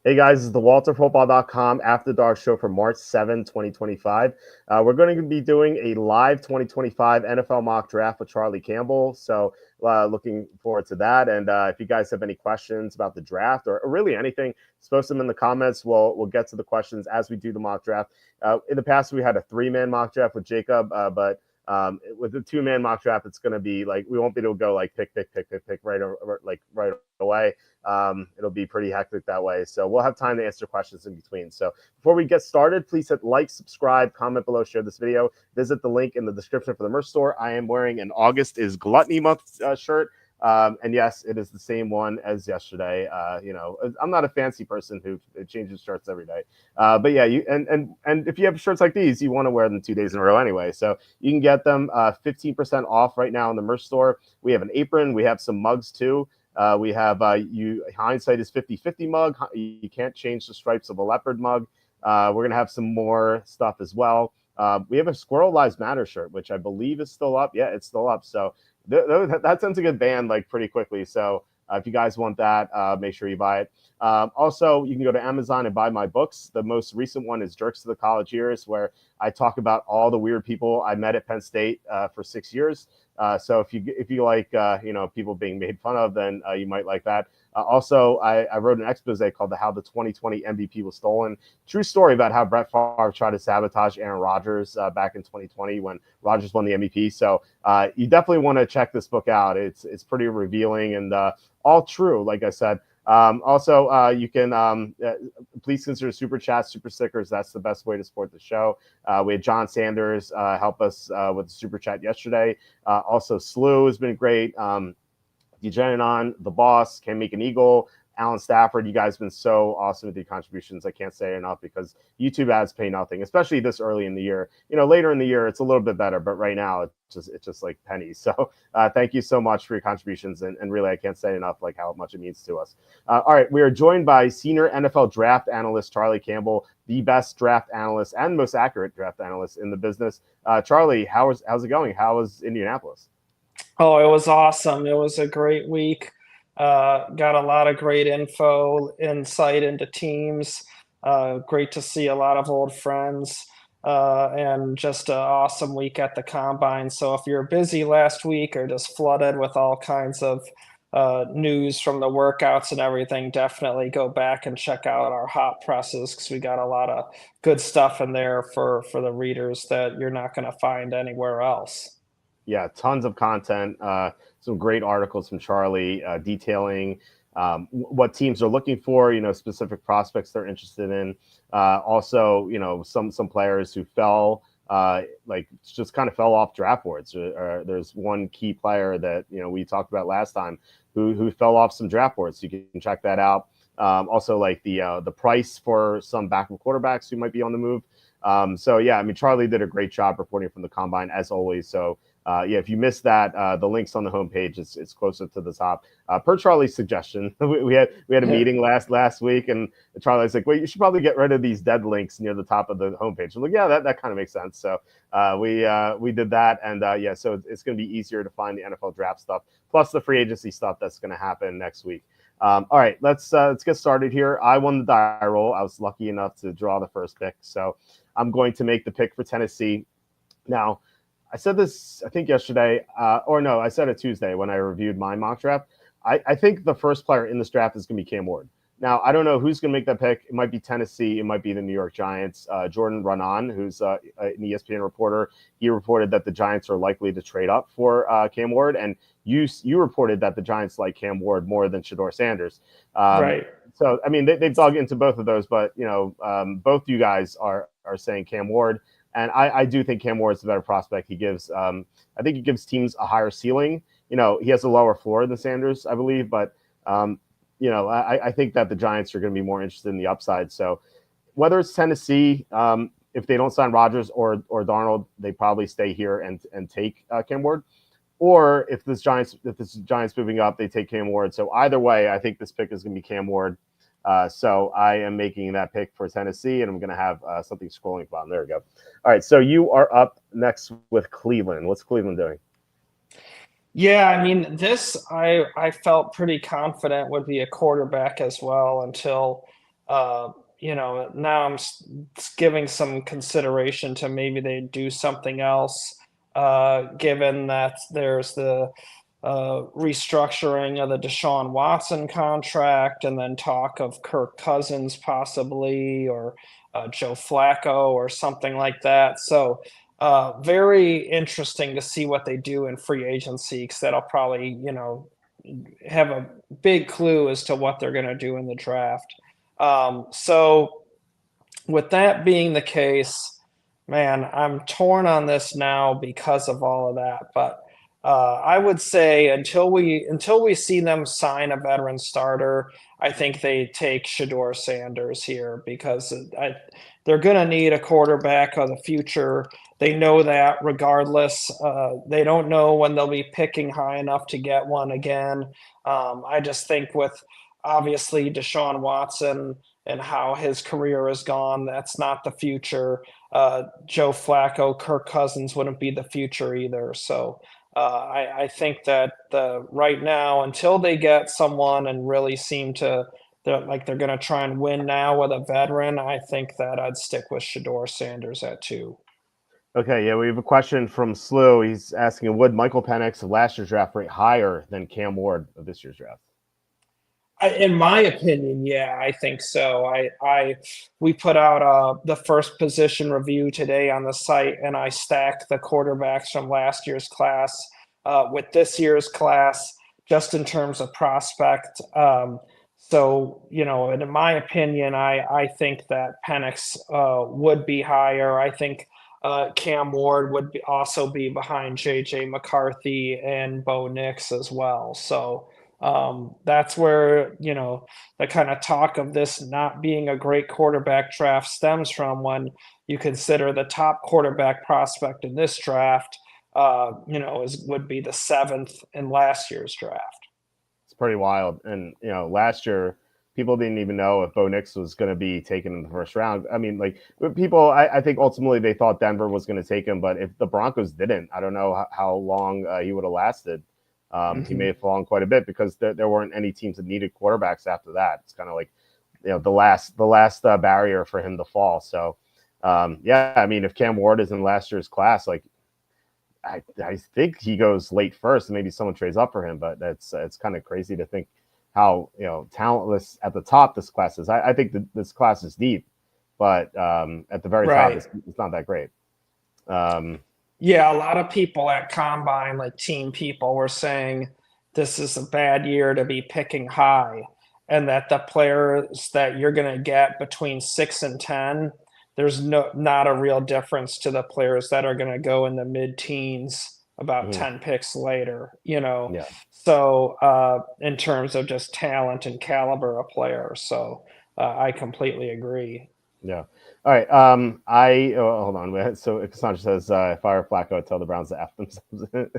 Hey guys, this is the WalterFootball.com After Dark show for March 7, 2025. We're going to be doing a live 2025 NFL mock draft with Charlie Campbell. So, looking forward to that. And if you guys have any questions about the draft or really anything, post them in the comments. We'll get to the questions as we do the mock draft. In the past, we had a 3-man mock draft with Jacob, but with the 2-man mock draft, it's going to be like we won't be able to go like pick right away. It'll be pretty hectic that way. So we'll have time to answer questions in between. So before we get started, please hit like, subscribe, comment below, share this video. Visit the link in the description for the merch store. I am wearing an August is Gluttony Month shirt. And yes, it is the same one as yesterday. I'm not a fancy person who changes shirts every day. But yeah, and if you have shirts like these, you want to wear them 2 days in a row anyway. So you can get them 15% off right now in the merch store. We have an apron. We have some mugs too. We have hindsight is 50-50 mug. You can't change the stripes of a leopard mug. We're going to have some more stuff as well. We have a Squirrel Lives Matter shirt, which I believe is still up. Yeah, it's still up. So that tends to get banned like pretty quickly. So if you guys want that, make sure you buy it. Also, you can go to Amazon and buy my books. The most recent one is Jerks to the College Years, where I talk about all the weird people I met at Penn State for 6 years. So if you like people being made fun of, then you might like that. Also, I wrote an expose called "How the 2020 MVP Was Stolen." True story about how Brett Favre tried to sabotage Aaron Rodgers back in 2020 when Rodgers won the MVP. So you definitely want to check this book out. It's pretty revealing and all true, like I said. Also, you can please consider super chats, super stickers. That's the best way to support the show. We had John Sanders help us with the super chat yesterday. Also, Slew has been great. Degeneron, The Boss, Can Make an Eagle, Alan Stafford. You guys have been so awesome with your contributions. I can't say enough because YouTube ads pay nothing, especially this early in the year. Later in the year, it's a little bit better, but right now it's just like pennies. So thank you so much for your contributions. And really, I can't say enough like how much it means to us. All right, we are joined by senior NFL draft analyst Charlie Campbell, the best draft analyst and most accurate draft analyst in the business. Charlie, how's it going? How was Indianapolis? Oh, it was awesome. It was a great week. Got a lot of great insight into teams. Great to see a lot of old friends, and just an awesome week at the combine. So if you're busy last week or just flooded with all kinds of news from the workouts and everything, definitely go back and check out our hot presses because we got a lot of good stuff in there for the readers that you're not going to find anywhere else. Yeah, tons of content. Some great articles from Charlie detailing what teams are looking for. Specific prospects they're interested in. Also, some players who fell, just kind of fell off draft boards. There's one key player that we talked about last time who fell off some draft boards. So you can check that out. Also, like the price for some backup quarterbacks who might be on the move. So yeah, I mean, Charlie did a great job reporting from the combine as always. So yeah, if you missed that, the link's on the homepage. It's closer to the top. Per Charlie's suggestion, we had a meeting last week, and Charlie's like, "Well, you should probably get rid of these dead links near the top of the homepage." I'm like, "Yeah, that kind of makes sense." So we did that, and yeah, so it's going to be easier to find the NFL draft stuff, plus the free agency stuff that's going to happen next week. All right, let's get started here. I won the die roll. I was lucky enough to draw the first pick, so I'm going to make the pick for Tennessee. Now, I said this, I think yesterday, or no, I said it Tuesday when I reviewed my mock draft. I think the first player in this draft is going to be Cam Ward. Now, I don't know who's going to make that pick. It might be Tennessee. It might be the New York Giants. Jordan Raanan, who's an ESPN reporter, he reported that the Giants are likely to trade up for Cam Ward. And you reported that the Giants like Cam Ward more than Shedeur Sanders. Right. So, I mean, they've dug into both of those, but, both you guys are saying Cam Ward. And I do think Cam Ward is a better prospect. I think he gives teams a higher ceiling. He has a lower floor than Sanders, I believe, but I think that the Giants are going to be more interested in the upside. So whether it's Tennessee, if they don't sign Rodgers or Darnold, they probably stay here and take Cam Ward. Or if this Giants moving up, they take Cam Ward. So either way, I think this pick is going to be Cam Ward. So I am making that pick for Tennessee, and I'm going to have something scrolling at the bottom. There we go. All right, so you are up next with Cleveland. What's Cleveland doing? Yeah, I mean, this I felt pretty confident would be a quarterback as well until Now giving some consideration to maybe they do something else, given that there's the restructuring of the Deshaun Watson contract, and then talk of Kirk Cousins possibly, or Joe Flacco or something like that. So very interesting to see what they do in free agency, because that'll probably, have a big clue as to what they're going to do in the draft. So with that being the case, man, I'm torn on this now because of all of that. But I would say until we see them sign a veteran starter, I think they take Shador Sanders here, because they're going to need a quarterback of the future. They know that regardless. They don't know when they'll be picking high enough to get one again. I just think with obviously Deshaun Watson and how his career has gone, that's not the future. Joe Flacco, Kirk Cousins wouldn't be the future either. So I think that right now, until they get someone and really seem to they're going to try and win now with a veteran, I think that I'd stick with Shador Sanders at 2. Okay, yeah, we have a question from Slew. He's asking, would Michael Penix of last year's draft rate higher than Cam Ward of this year's draft? In my opinion, yeah, I think so. We put out the first position review today on the site, and I stacked the quarterbacks from last year's class with this year's class, just in terms of prospect. So, and in my opinion, I think that Penix would be higher. I think Cam Ward would also be behind J.J. McCarthy and Bo Nix as well. So that's where, the kind of talk of this not being a great quarterback draft stems from, when you consider the top quarterback prospect in this draft, would be the 7th in last year's draft. It's pretty wild. And, last year, people didn't even know if Bo Nix was going to be taken in the first round. I mean, like, people, I think ultimately they thought Denver was going to take him, but if the Broncos didn't, I don't know how long he would have lasted. He may have fallen quite a bit, because there weren't any teams that needed quarterbacks after that. It's kind of like, the last barrier for him to fall. So, yeah, I mean, if Cam Ward is in last year's class, like, I think he goes late first, and maybe someone trades up for him. But it's kind of crazy to think how talentless at the top this class is. I think that this class is deep, but at the very top, it's not that great. Yeah, a lot of people at Combine, like team people, were saying this is a bad year to be picking high, and that the players that you're going to get between 6 and 10, there's not a real difference to the players that are going to go in the mid-teens about 10 picks later, Yeah. So in terms of just talent and caliber of players. So I completely agree. Yeah. All right. Hold on. So Cassandra says, fire Flacco, tell the Browns to F themselves.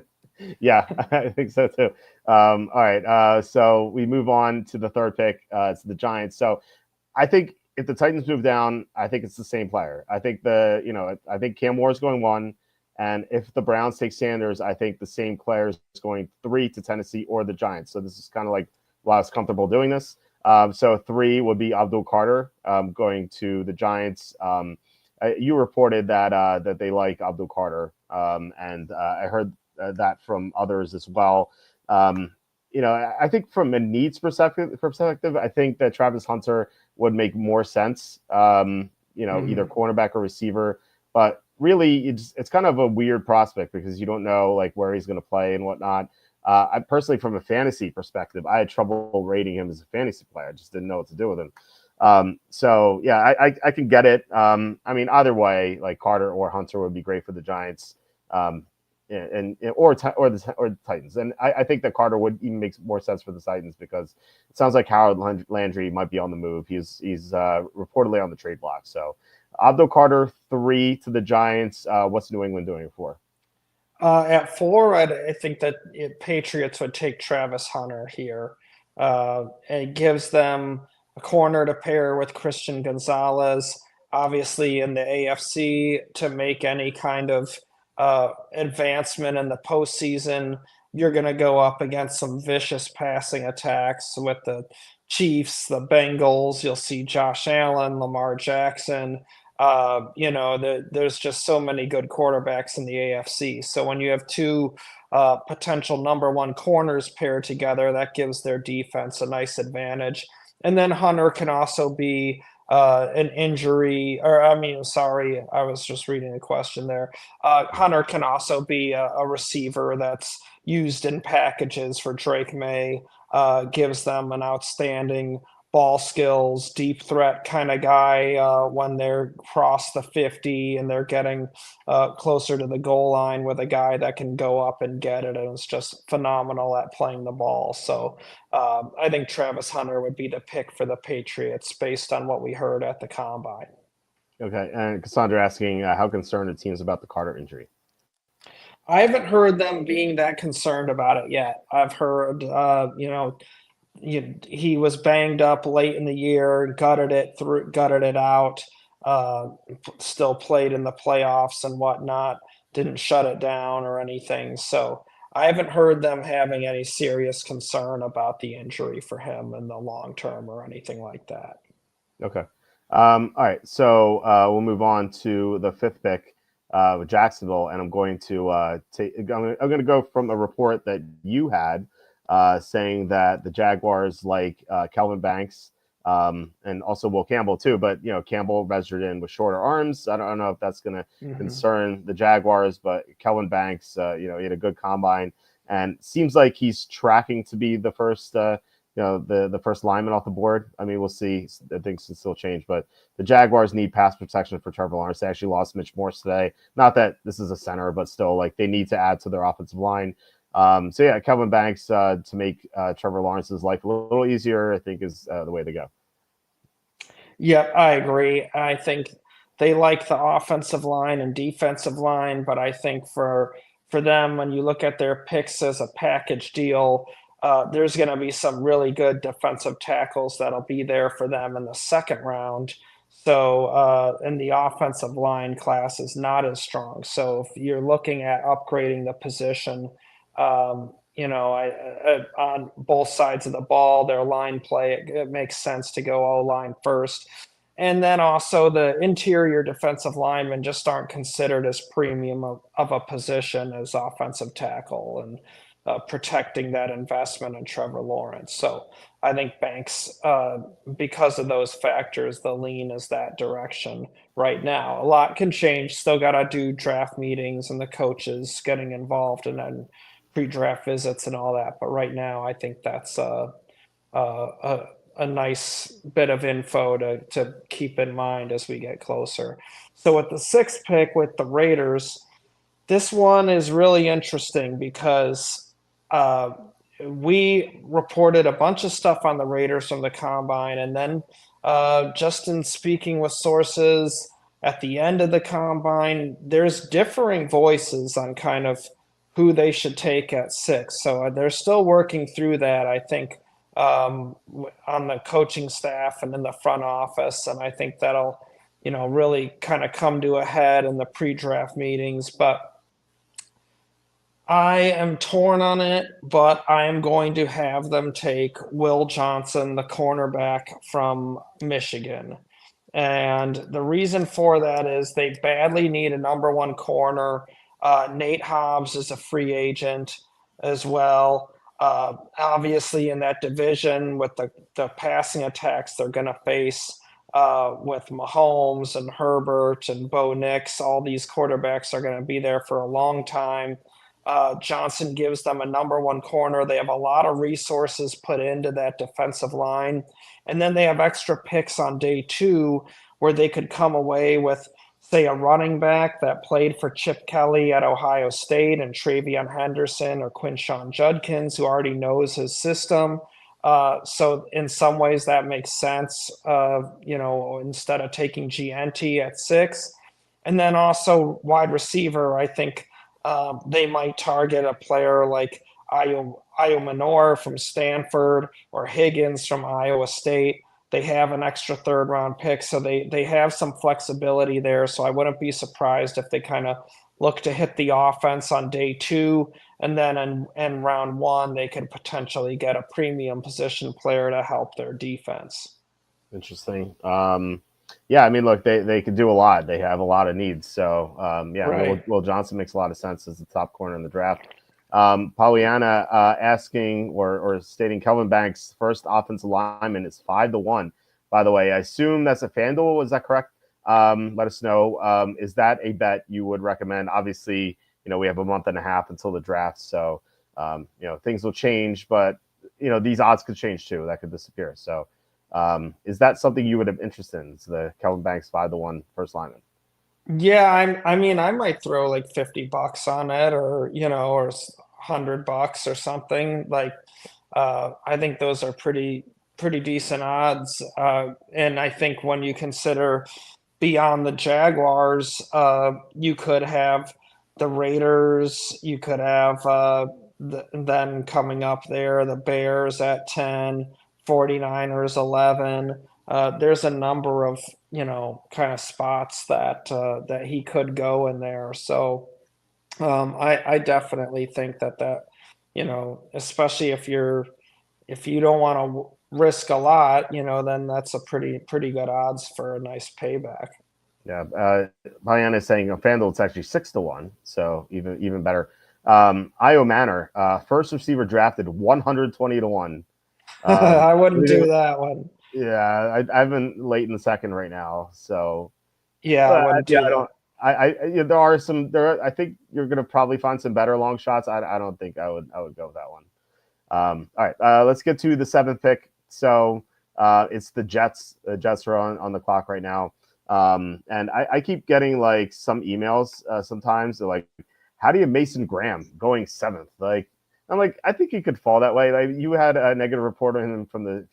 Yeah, I think so too. All right. So we move on to the third pick. It's the Giants. So I think if the Titans move down, I think it's the same player. I think I think Cam Moore is going 1. And if the Browns take Sanders, I think the same player is going 3 to Tennessee or the Giants. So this is kind of like why I was comfortable doing this. So 3 would be Abdul Carter going to the Giants. You reported that they like Abdul Carter, and I heard that from others as well. I think from a needs perspective, I think that Travis Hunter would make more sense. Either cornerback or receiver, but really it's kind of a weird prospect, because you don't know like where he's going to play and whatnot. I personally, from a fantasy perspective, I had trouble rating him as a fantasy player. I just didn't know what to do with him. So yeah, I can get it. I mean, either way, like Carter or Hunter would be great for the Giants, or the Titans. And I think that Carter would even make more sense for the Titans, because it sounds like Harold Landry might be on the move. He's reportedly on the trade block. So Abdul Carter 3 to the Giants. What's New England doing it for? At 4, I think that Patriots would take Travis Hunter here. It gives them a corner to pair with Christian Gonzalez, obviously in the AFC, to make any kind of advancement in the postseason. You're going to go up against some vicious passing attacks with the Chiefs, the Bengals. You'll see Josh Allen, Lamar Jackson. There's just so many good quarterbacks in the AFC. So when you have two potential number one corners paired together, that gives their defense a nice advantage. And then Hunter can also be an injury, or I mean, sorry, I was just reading a question there. Hunter can also be a receiver that's used in packages for Drake May, gives them an outstanding ball skills, deep threat kind of guy when they're across the 50 and they're getting closer to the goal line with a guy that can go up and get it. And it's just phenomenal at playing the ball. So I think Travis Hunter would be the pick for the Patriots based on what we heard at the combine. Okay, and Cassandra asking how concerned the team's about the Carter injury. I haven't heard them being that concerned about it yet. I've heard, he was banged up late in the year, gutted it out, still played in the playoffs and whatnot, didn't shut it down or anything. So I haven't heard them having any serious concern about the injury for him in the long term or anything like that. Okay. All right. So we'll move on to the fifth pick with Jacksonville, and I'm going to take. I'm going to go from a report that you had saying that the Jaguars like Kelvin Banks and also Will Campbell too. But Campbell measured in with shorter arms. I don't know if that's going to concern the Jaguars, but Kelvin Banks, he had a good combine and seems like he's tracking to be the first. The first lineman off the board. I mean, we'll see. Things can still change, but the Jaguars need pass protection for Trevor Lawrence. They actually lost Mitch Morse today. Not that this is a center, but still, like, they need to add to their offensive line. So yeah, Kelvin Banks to make Trevor Lawrence's life a little easier, I think, is the way to go. Yep, I agree. I think they like the offensive line and defensive line, but I think for them, when you look at their picks as a package deal, there's going to be some really good defensive tackles that'll be there for them in the second round. So, and the offensive line class is not as strong. So if you're looking at upgrading the position, on both sides of the ball, their line play, it makes sense to go O-line first. And then also the interior defensive linemen just aren't considered as premium of a position as offensive tackle and protecting that investment in Trevor Lawrence. So I think Banks, because of those factors, the lean is that direction right now. A lot can change. Still got to do draft meetings and the coaches getting involved and then pre-draft visits and all that. But right now, I think that's a nice bit of info to keep in mind as we get closer. So with the sixth pick with the Raiders, this one is really interesting because we reported a bunch of stuff on the Raiders from the combine, and then just in speaking with sources at the end of the combine, there's differing voices on kind of who they should take at 6. So they're still working through that, I think, on the coaching staff and in the front office, and I think that'll really kind of come to a head in the pre-draft meetings. But I am torn on it, but I am going to have them take Will Johnson, the cornerback from Michigan. And the reason for that is they badly need a number one corner. Nate Hobbs is a free agent as well. Obviously, in that division with the passing attacks they're going to face with Mahomes and Herbert and Bo Nix, all these quarterbacks are going to be there for a long time. Johnson gives them a number one corner. They have a lot of resources put into that defensive line. And then they have extra picks on day 2 where they could come away with, say, a running back that played for Chip Kelly at Ohio State and Travion Henderson or Quinshon Judkins, who already knows his system. So in some ways that makes sense, instead of taking GNT at 6. And then also wide receiver, I think, they might target a player like Ayo Manor from Stanford or Higgins from Iowa State. They have an extra third-round pick, so they have some flexibility there. So I wouldn't be surprised if they kind of look to hit the offense on day 2, and then in round 1, they could potentially get a premium position player to help their defense. Interesting. Yeah, I mean, look, they could do a lot. They have a lot of needs. So, yeah, I mean, Right. Will Johnson makes a lot of sense as the top corner in the draft. Pollyanna asking or stating Kelvin Banks' first offensive lineman is 5-1. By the way, I assume that's a FanDuel. Is that correct? Let us know. Is that a bet you would recommend? Obviously, we have a month and a half until the draft, so things will change, but these odds could change too. That could disappear. So, is that something you would have interest in? It's the Kelvin Banks 5-1 first lineman. Yeah, I mean, I might throw like $50 on it, or or $100 or something. Like, I think those are pretty decent odds. And I think when you consider beyond the Jaguars, you could have the Raiders, you could have then coming up there, the Bears at 10, 49ers 11. There's a number of, kind of spots that he could go in there. So I definitely think that, especially if you don't want to risk a lot, then that's a pretty good odds for a nice payback. Yeah, Diana is saying on FanDuel it's actually 6-1, so even better. Io Manor, first receiver drafted 120-1. I wouldn't do that one. Yeah, I've been late in the second right now, so Yeah, I wouldn't yeah, do I that. don't. There are some there. I think you're gonna probably find some better long shots. I don't think I would go with that one. All right, let's get to the seventh pick. So it's the Jets. The Jets are on the clock right now. And I keep getting like some emails sometimes. They're like, "How do you Mason Graham going seventh?" Like, I'm like, I think he could fall that way. Like, you had a negative report on him from the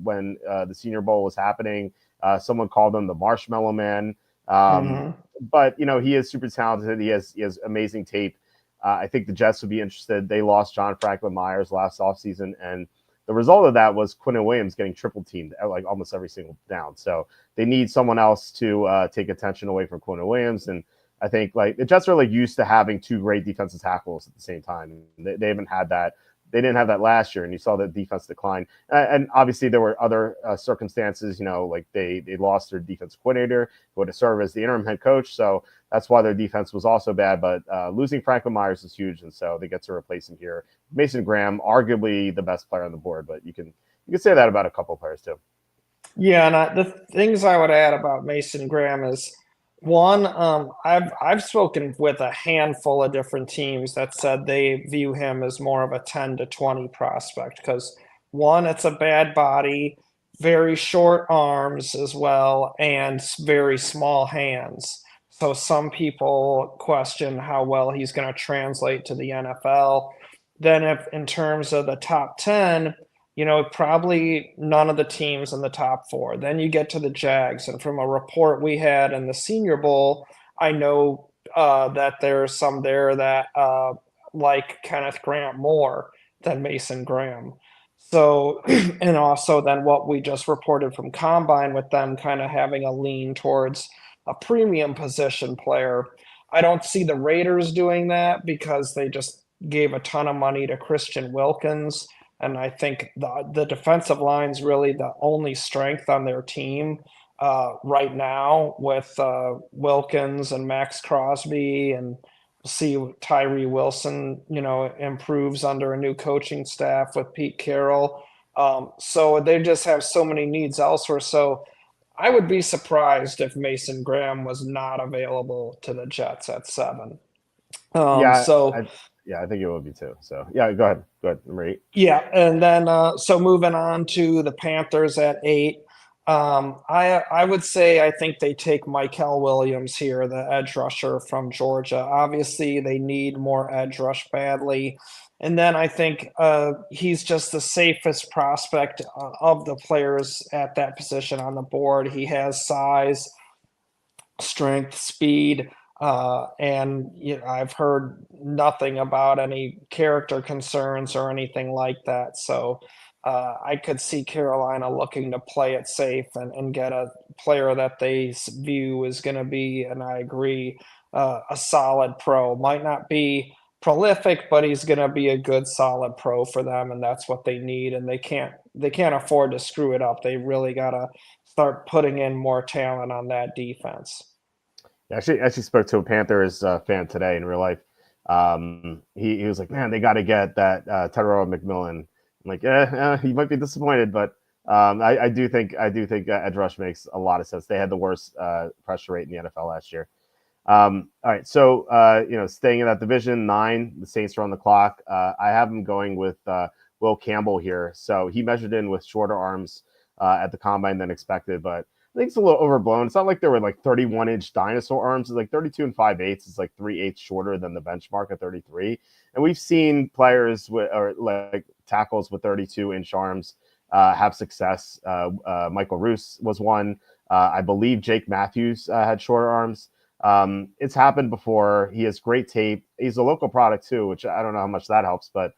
when the Senior Bowl was happening. Someone called him the Marshmallow Man. Um, Mhm. but he is super talented. He has amazing tape. I think the Jets would be interested. They lost John Franklin Myers last offseason, and the result of that was Quinnen Williams getting triple teamed at like almost every single down. So they need someone else to take attention away from Quinnen Williams. And I think like the Jets are like used to having two great defensive tackles at the same time. They haven't had that. They didn't have that last year, and you saw the defense decline. And obviously there were other circumstances. Like they lost their defense coordinator who had to serve as the interim head coach. So that's why their defense was also bad. But losing Franklin Myers is huge, and so they get to replace him here. Mason Graham, arguably the best player on the board, but you can say that about a couple of players too. Yeah, and the things I would add about Mason Graham is one, I've spoken with a handful of different teams that said they view him as more of a 10 to 20 prospect because one, it's a bad body, very short arms as well, and very small hands. So some people question how well he's going to translate to the NFL. Then if in terms of the top 10, probably none of the teams in the top 4. Then you get to the Jags, and from a report we had in the Senior Bowl, I know that there's some there that like Kenneth Grant more than Mason Graham. So, and also then what we just reported from Combine with them kind of having a lean towards a premium position player. I don't see the Raiders doing that because they just gave a ton of money to Christian Wilkins, and I think the defensive line's really the only strength on their team right now with Wilkins and Max Crosby, and see Tyree Wilson, improves under a new coaching staff with Pete Carroll. So they just have so many needs elsewhere. So I would be surprised if Mason Graham was not available to the Jets at 7. Yeah, So I think it would be too. So yeah, go ahead, number 8. yeah, and then so moving on to the Panthers at 8. I would say I think they take Michael Williams here, the edge rusher from Georgia. Obviously, they need more edge rush badly. And then I think he's just the safest prospect of the players at that position on the board. He has size, strength, speed, and I've heard nothing about any character concerns or anything like that. So I could see Carolina looking to play it safe and get a player that they view is going to be, and I agree, a solid pro. Might not be prolific, but he's going to be a good solid pro for them, and that's what they need. And they can't afford to screw it up. They really got to start putting in more talent on that defense. Actually spoke to a Panthers fan today in real life. He was like, man, they got to get that Tyrell McMillan. I'm like, yeah, he might be disappointed, but I do think edge rush makes a lot of sense. They had the worst pressure rate in the NFL last year. All right, so staying in that division 9, the Saints are on the clock. I have them going with Will Campbell here. So he measured in with shorter arms at the combine than expected, but I think it's a little overblown. It's not like they were like 31-inch dinosaur arms. It's like 32 and 5/8. It's like 3/8 shorter than the benchmark at 33. And we've seen players or like tackles with 32-inch arms have success. Michael Roos was one. I believe Jake Matthews had shorter arms. It's happened before. He has great tape. He's a local product too, which I don't know how much that helps, but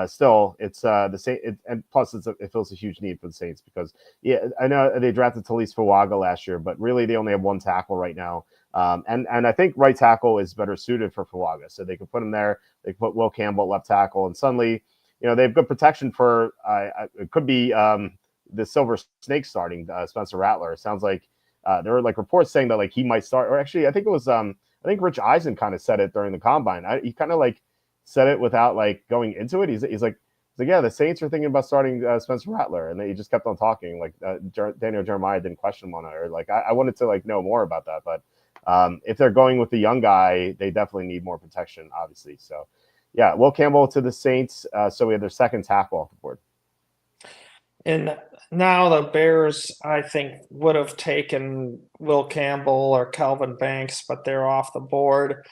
still, it's the same. And plus, it fills a huge need for the Saints because, yeah, I know they drafted Talise Fuaga last year, but really they only have one tackle right now. And I think right tackle is better suited for Fuaga, so they can put him there. They can put Will Campbell left tackle, and suddenly, they have good protection for. It could be the Silver Snake starting Spencer Rattler. It sounds like there were like reports saying that like he might start, or actually I think it was I think Rich Eisen kind of said it during the combine. He kind of like said it without like going into it. He's like, yeah, the Saints are thinking about starting Spencer Rattler, and then he just kept on talking. Like Daniel Jeremiah didn't question him on it, or like I wanted to like know more about that. But if they're going with the young guy, they definitely need more protection, obviously. So yeah, Will Campbell to the Saints. So we have their second tackle off the board. And now the Bears, I think, would have taken Will Campbell or Calvin Banks, but they're off the board.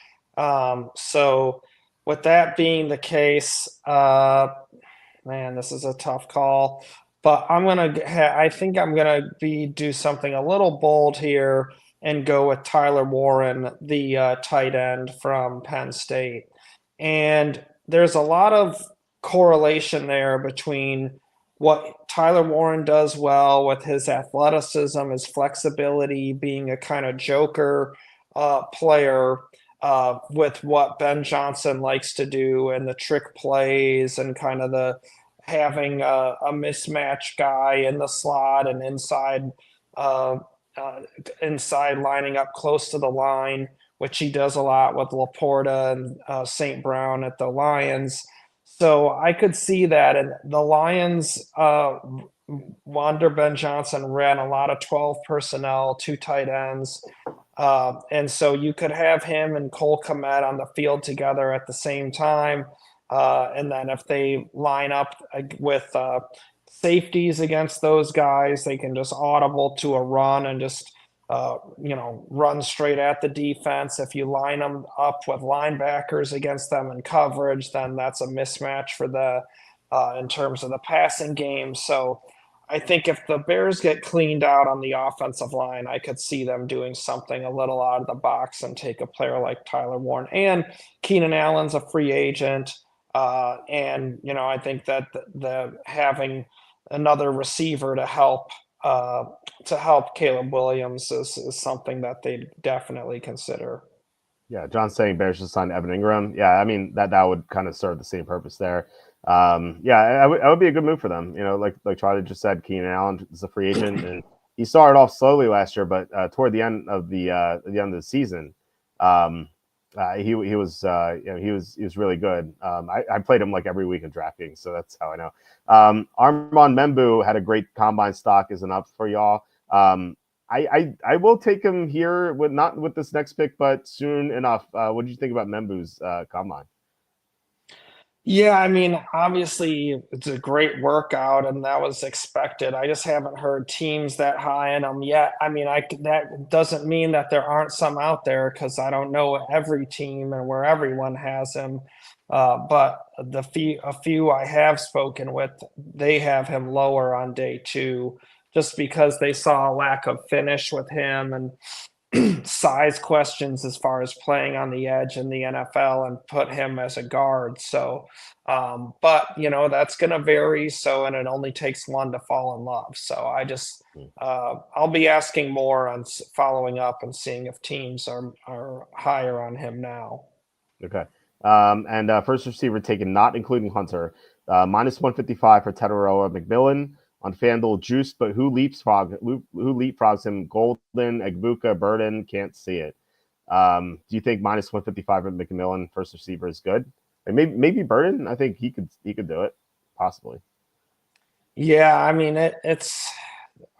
So with that being the case, man, this is a tough call. But I think I'm gonna do something a little bold here and go with Tyler Warren, the tight end from Penn State. And there's a lot of correlation there between what Tyler Warren does well with his athleticism, his flexibility, being a kind of joker player, with what Ben Johnson likes to do and the trick plays and kind of the having a mismatch guy in the slot and uh, inside lining up close to the line, which he does a lot with Laporta and St. Brown at the Lions. So I could see that. And the Lions, Wander Ben Johnson ran a lot of 12 personnel, 2 tight ends. And so you could have him and Cole Kmet on the field together at the same time. And then if they line up with safeties against those guys, they can just audible to a run and just run straight at the defense. If you line them up with linebackers against them in coverage, then that's a mismatch for in terms of the passing game. So I think if the Bears get cleaned out on the offensive line, I could see them doing something a little out of the box and take a player like Tyler Warren. And Keenan Allen's a free agent. And I think that the having another receiver to help Caleb Williams is something that they definitely consider. Yeah, John's saying Bears should sign Evan Ingram. Yeah, I mean that would kind of serve the same purpose there. Yeah, it would be a good move for them. Like Charlie just said, Keenan Allen is a free agent, and he started off slowly last year, but toward the end of the season, he was really good. I played him like every week in DraftKings, so that's how I know. Armand Membu had a great combine stock, isn't up for y'all. I will take him here not with this next pick, but soon enough. What did you think about Membu's combine? Yeah, I mean, obviously it's a great workout, and that was expected. I just haven't heard teams that high in them yet. I mean, that doesn't mean that there aren't some out there because I don't know every team and where everyone has him. But a few I have spoken with, they have him lower on day 2, just because they saw a lack of finish with him, and size questions as far as playing on the edge in the NFL and put him as a guard. So, but that's going to vary. So, and it only takes one to fall in love. So I'll be asking more on following up and seeing if teams are higher on him now. Okay. And first receiver taken, not including Hunter, minus 155 for Teteroa McMillan on FanDuel juice, but who leapfrogs him? Golden, Egbuka, Burden, can't see it. Do you think minus 155 for McMillan first receiver is good? And maybe Burden. I think he could do it, possibly. Yeah, I mean it's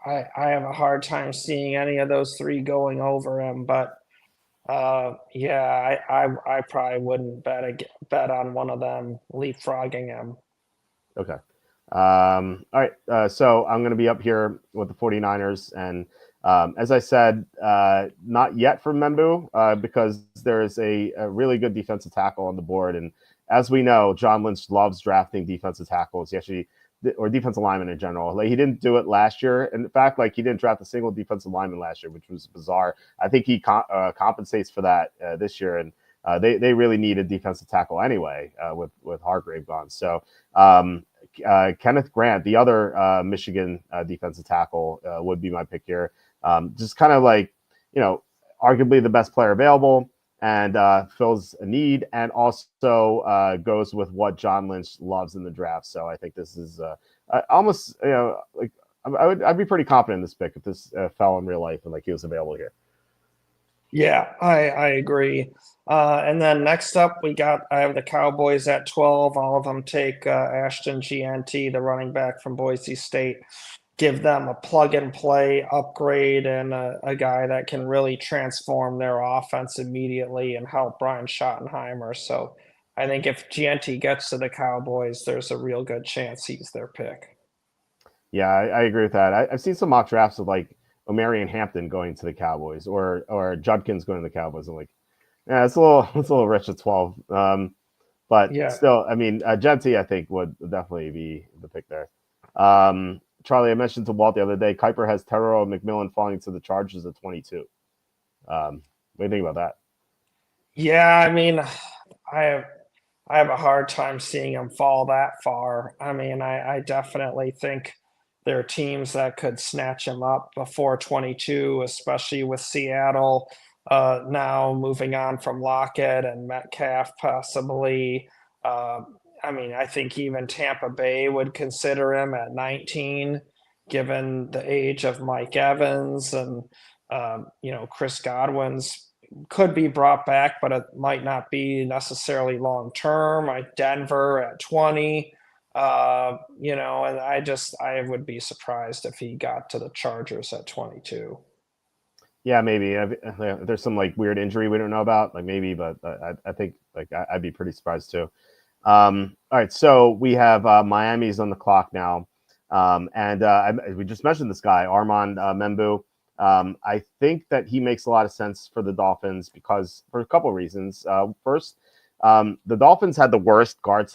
I have a hard time seeing any of those three going over him, but yeah, I probably wouldn't bet on one of them leapfrogging him. Okay. All right. So I'm going to be up here with the 49ers. And as I said, not yet for Membu because there's a really good defensive tackle on the board. And as we know, John Lynch loves drafting defensive tackles. He actually, or defensive linemen in general. Like, he didn't do it last year. In fact, like, he didn't draft a single defensive lineman last year, which was bizarre. I think he compensates for that this year. And they really need a defensive tackle anyway with Hargrave gone. So Kenneth Grant, the other Michigan defensive tackle, would be my pick here. Just kind of like, arguably the best player available and fills a need, and also goes with what John Lynch loves in the draft. So I think this is almost, like I'd be pretty confident in this pick if this fell in real life and like he was available here. Yeah, I agree. And then next up, I have the Cowboys at 12. All of them take Ashton GNT, the running back from Boise State. Give them a plug-and-play upgrade and a guy that can really transform their offense immediately and help Brian Schottenheimer. So I think if GNT gets to the Cowboys, there's a real good chance he's their pick. Yeah, I agree with that. I've seen some mock drafts of like Omarion Hampton going to the Cowboys or Judkins going to the Cowboys. I'm like, yeah, it's a little rich at 12. But Yeah. still, I mean, Genti, I think, would definitely be the pick there. Charlie, I mentioned to Walt the other day, Kuiper has Terrell McMillan falling to the Chargers at 22. What do you think about that? Yeah, I mean, I have a hard time seeing him fall that far. I mean, I definitely think there are teams that could snatch him up before 22, especially with Seattle now moving on from Lockett and Metcalf possibly. I mean, I think even Tampa Bay would consider him at 19, given the age of Mike Evans and, Chris Godwin's could be brought back, but it might not be necessarily long term. Like Denver at 20, and I would be surprised if he got to the Chargers at 22. Yeah, maybe. There's some like weird injury we don't know about, like maybe, but I think like I'd be pretty surprised too. All right, so we have Miami's on the clock now, and we just mentioned this guy, Armand Membu. I think that he makes a lot of sense for the Dolphins because for a couple of reasons. First, the Dolphins had the worst guard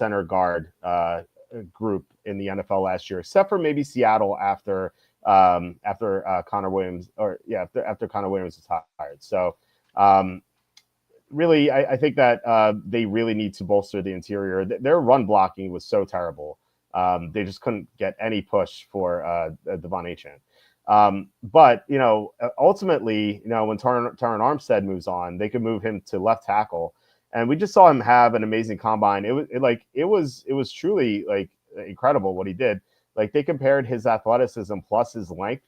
group in the NFL last year, except for maybe Seattle after Connor Williams, after Connor Williams was hired. So really, I think that they really need to bolster the interior. Their run blocking was so terrible. They just couldn't get any push for Devon Achane. But ultimately, when Taron Armstead moves on, they could move him to left tackle, and we just saw him have an amazing combine. It was truly like incredible what he did. Like, they compared his athleticism plus his length.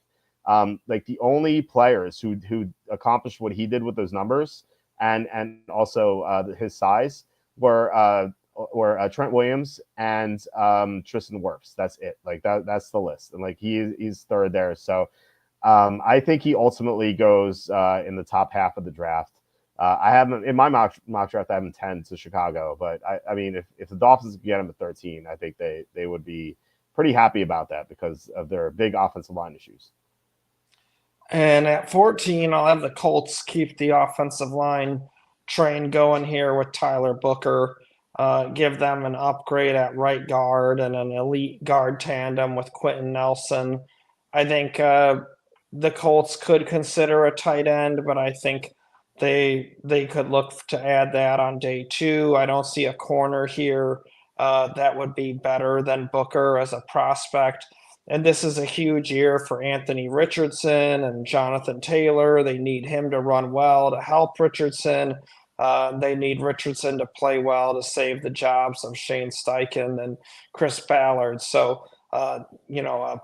Like, the only players who accomplished what he did with those numbers and also his size were Trent Williams and Tristan Wirfs. That's it. Like, that's the list. And like he's third there. So I think he ultimately goes in the top half of the draft. I have him in my mock draft. I have him 10 to Chicago, but I mean, if the Dolphins get him at 13, I think they would be pretty happy about that because of their big offensive line issues. And at 14, I'll have the Colts keep the offensive line train going here with Tyler Booker. Give them an upgrade at right guard and an elite guard tandem with Quentin Nelson. I think the Colts could consider a tight end, but I think they could look to add that on day 2. I don't see a corner here that would be better than Booker as a prospect. And this is a huge year for Anthony Richardson and Jonathan Taylor. They need him to run well to help Richardson. They need Richardson to play well to save the jobs of Shane Steichen and Chris Ballard. So, a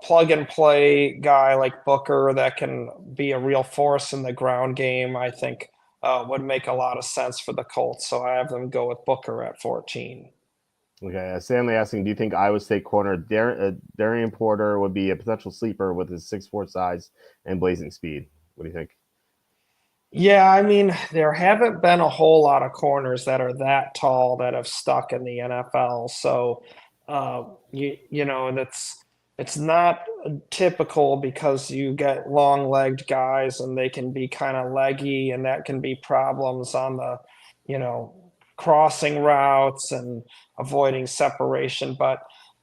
plug and play guy like Booker that can be a real force in the ground game, I think would make a lot of sense for the Colts. So I have them go with Booker at 14. Okay, Stanley asking, do you think Iowa State corner Darian Porter would be a potential sleeper with his 6'4" size and blazing speed? What do you think? Yeah, I mean, there haven't been a whole lot of corners that are that tall that have stuck in the NFL. So, that's it's not typical because you get long-legged guys and they can be kind of leggy, and that can be problems on the, you know, crossing routes and avoiding separation. But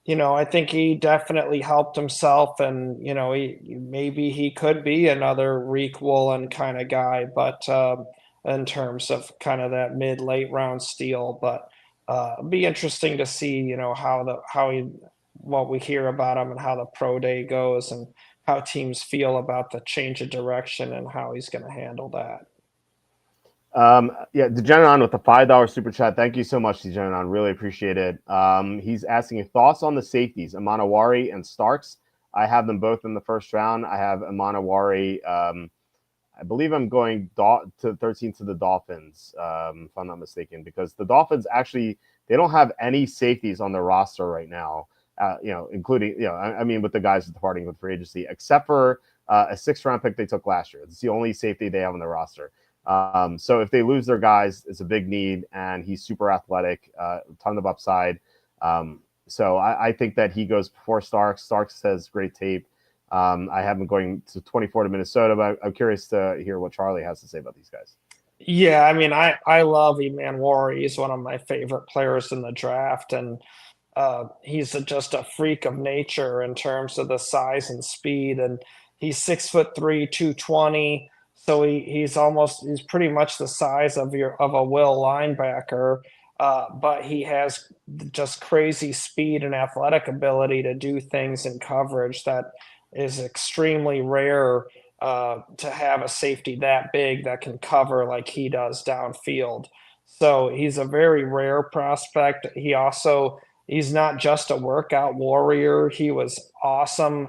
I think he definitely helped himself, and maybe he could be another Reek Woolen kind of guy, but in terms of kind of that mid late round steal. But it'd be interesting to see, how he what we hear about him and how the pro day goes and how teams feel about the change of direction and how he's going to handle that. Yeah, Degeneron with the $5 super chat. Thank you so much, Degeneron. Really appreciate it. He's asking your thoughts on the safeties, Amanawari and Starks. I have them both in the first round. I have Amanawari. I believe I'm going to 13 to the Dolphins, if I'm not mistaken, because the Dolphins actually, they don't have any safeties on their roster right now, including, I mean, with the guys departing with free agency, except for a 6th round pick they took last year. It's the only safety they have on their roster. So if they lose their guys, it's a big need, and he's super athletic, ton of upside. So I think that he goes before Starks. Starks has great tape. I have him going to 24 to Minnesota, but I'm curious to hear what Charlie has to say about these guys. Yeah, I mean, I love Eman Wari. He's one of my favorite players in the draft, and he's just a freak of nature in terms of the size and speed. And he's 6'3", 220. So he's pretty much the size of a will linebacker, but he has just crazy speed and athletic ability to do things in coverage that is extremely rare to have a safety that big that can cover like he does downfield. So he's a very rare prospect. He's not just a workout warrior. He was awesome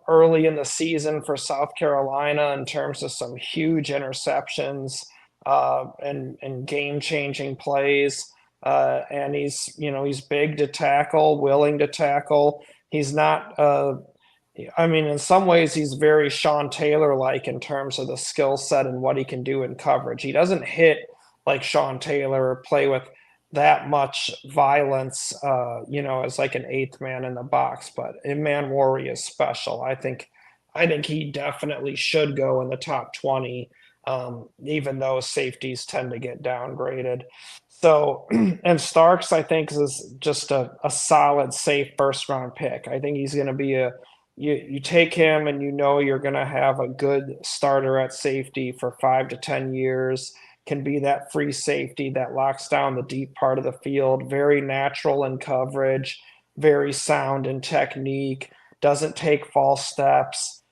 early in the season for South Carolina in terms of some huge interceptions and game-changing plays. And he's big to tackle, willing to tackle. He's not. I mean, in some ways, he's very Sean Taylor-like in terms of the skill set and what he can do in coverage. He doesn't hit like Sean Taylor or play with that much violence, as like an 8th man in the box. But Eman Wari is special. I think he definitely should go in the top 20, even though safeties tend to get downgraded. So, and Starks, I think, is just a solid, safe first-round pick. I think he's going to be you take him and you're going to have a good starter at safety for 5 to 10 years. Can be that free safety that locks down the deep part of the field, very natural in coverage, very sound in technique, doesn't take false steps,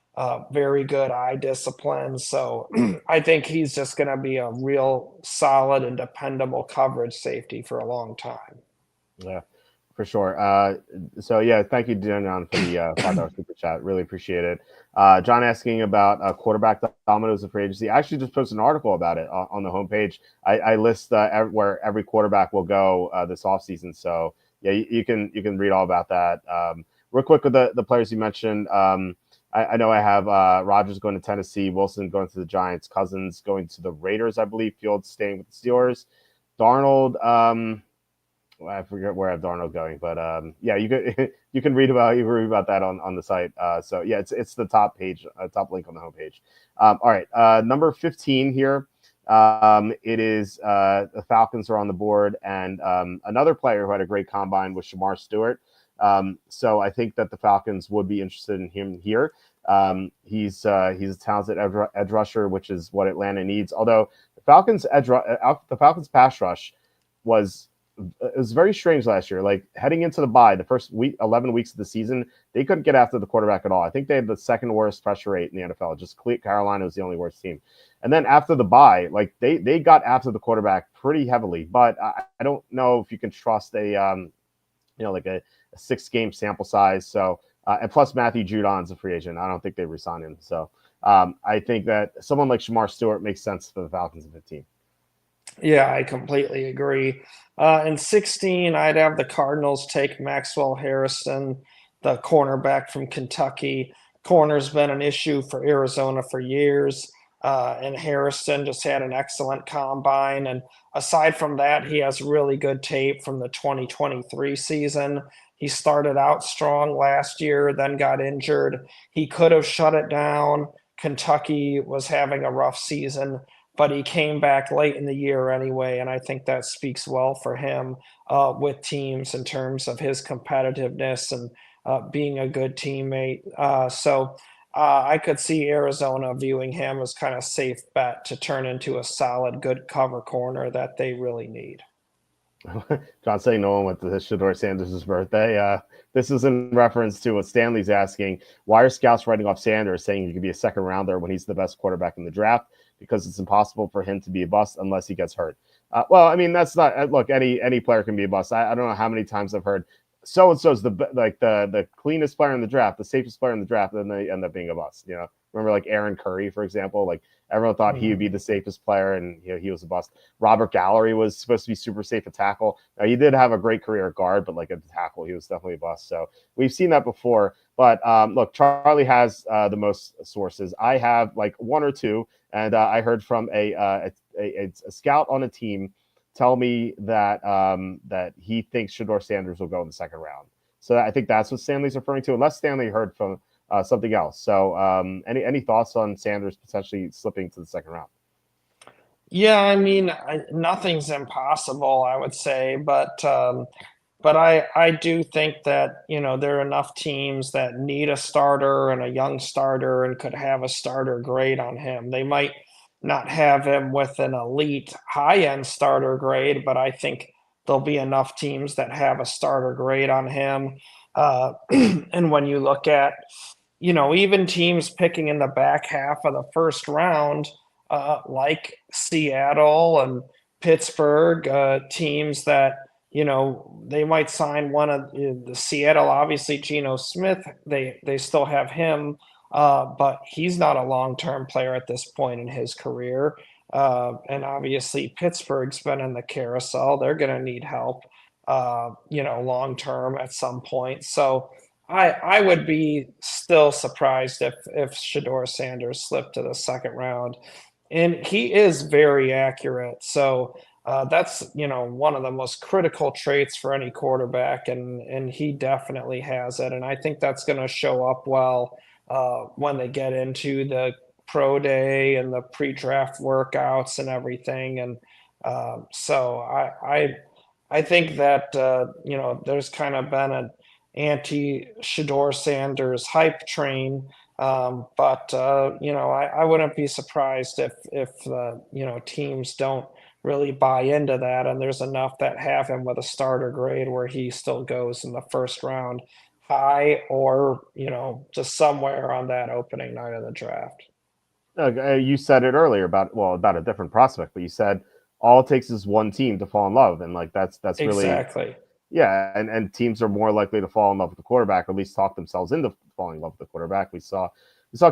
very good eye discipline. So I think he's just going to be a real solid and dependable coverage safety for a long time. Yeah, for sure. So yeah, thank you, John, for the $5 super chat. Really appreciate it. John asking about quarterback dominoes of free agency. I actually just posted an article about it on the homepage. I list where every quarterback will go this offseason. So yeah, you can read all about that. Real quick with the players you mentioned. I know I have Rodgers going to Tennessee, Wilson going to the Giants, Cousins going to the Raiders, I believe, Fields staying with the Steelers, Darnold. I forget where I have Darnold going, but yeah, you can read about that on the site. So yeah, it's the top page, top link on the homepage. All right, number 15 here. It is the Falcons are on the board, and another player who had a great combine was Shamar Stewart. So I think that the Falcons would be interested in him here. He's a talented edge rusher, which is what Atlanta needs. Although the Falcons pass rush was it was very strange last year. Like heading into the bye, the first 11 weeks of the season, they couldn't get after the quarterback at all. I think they had the second worst pressure rate in the NFL. Just Carolina was the only worst team. And then after the bye, like they got after the quarterback pretty heavily. But I don't know if you can trust like a 6-game sample size. So and plus Matthew Judon's a free agent. I don't think they resign him. So I think that someone like Shamar Stewart makes sense for the Falcons in 15. Yeah, I completely agree. In 16, I'd have the Cardinals take Maxwell Harrison, the cornerback from Kentucky. Corner's been an issue for Arizona for years, and Harrison just had an excellent combine. And aside from that, he has really good tape from the 2023 season. He started out strong last year, then got injured. He could have shut it down. Kentucky was having a rough season, but he came back late in the year anyway, and I think that speaks well for him with teams in terms of his competitiveness and being a good teammate. So I could see Arizona viewing him as kind of safe bet to turn into a solid, good cover corner that they really need. John saying no one went to Shedeur Sanders' birthday. This is in reference to what Stanley's asking. Why are scouts writing off Sanders, saying he could be a second rounder when he's the best quarterback in the draft? Because it's impossible for him to be a bust unless he gets hurt. Well, I mean, that's not look. Any player can be a bust. I don't know how many times I've heard so and so's the cleanest player in the draft, the safest player in the draft, and then they end up being a bust. Remember like Aaron Curry, for example. Like everyone thought he would be the safest player, and he was a bust. Robert Gallery was supposed to be super safe at tackle. Now he did have a great career at guard, but like at tackle, he was definitely a bust. So we've seen that before. But look, Charlie has the most sources. I have like one or two. And I heard from a scout on a team tell me that that he thinks Shedeur Sanders will go in the second round. So I think that's what Stanley's referring to, unless Stanley heard from something else. So any thoughts on Sanders potentially slipping to the second round? Yeah, I mean, nothing's impossible, I would say, but I do think that, there are enough teams that need a starter and a young starter and could have a starter grade on him. They might not have him with an elite high-end starter grade, but I think there'll be enough teams that have a starter grade on him. And when you look at, even teams picking in the back half of the first round, like Seattle and Pittsburgh, teams that they might sign one of the Seattle, obviously Geno Smith. They still have him, but he's not a long-term player at this point in his career. And obviously Pittsburgh's been in the carousel. They're going to need help, long-term at some point. So I would be still surprised if Shedeur Sanders slipped to the second round, and he is very accurate. So that's one of the most critical traits for any quarterback, and he definitely has it. And I think that's going to show up well when they get into the pro day and the pre-draft workouts and everything. And so I think that there's kind of been an anti-Shedeur Sanders hype train. But I wouldn't be surprised if teams don't really buy into that, and there's enough that have him with a starter grade where he still goes in the first round high, or just somewhere on that opening night of the draft. You said it earlier about a different prospect, but you said all it takes is one team to fall in love, and like that's really Exactly. yeah, and teams are more likely to fall in love with the quarterback, or at least talk themselves into falling in love with the quarterback. We saw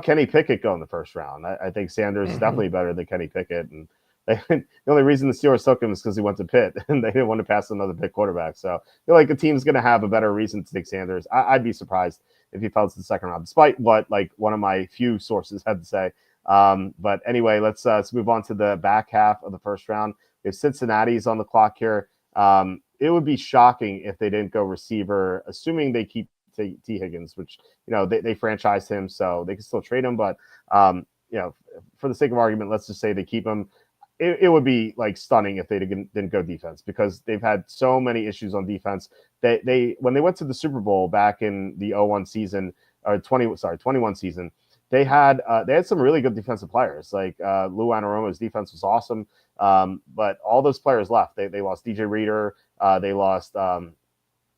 Kenny Pickett go in the first round. I think Sanders is definitely better than Kenny Pickett, and the only reason the Steelers took him is because he went to Pitt, and they didn't want to pass another Pitt quarterback. So I feel like the team's going to have a better reason to take Sanders. I'd be surprised if he fell to the second round, despite what like one of my few sources had to say. But anyway, let's move on to the back half of the first round. We have Cincinnati's on the clock here. It would be shocking if they didn't go receiver, assuming they keep T. Higgins, which they franchised him, so they can still trade him. But for the sake of argument, let's just say they keep him. it would be like stunning if they didn't go defense, because they've had so many issues on defense. They when they went to the Super Bowl back in the 01 season, or 21 season, they had some really good defensive players. Like Lou Anarumo's defense was awesome, but all those players left. They lost DJ Reader. They lost some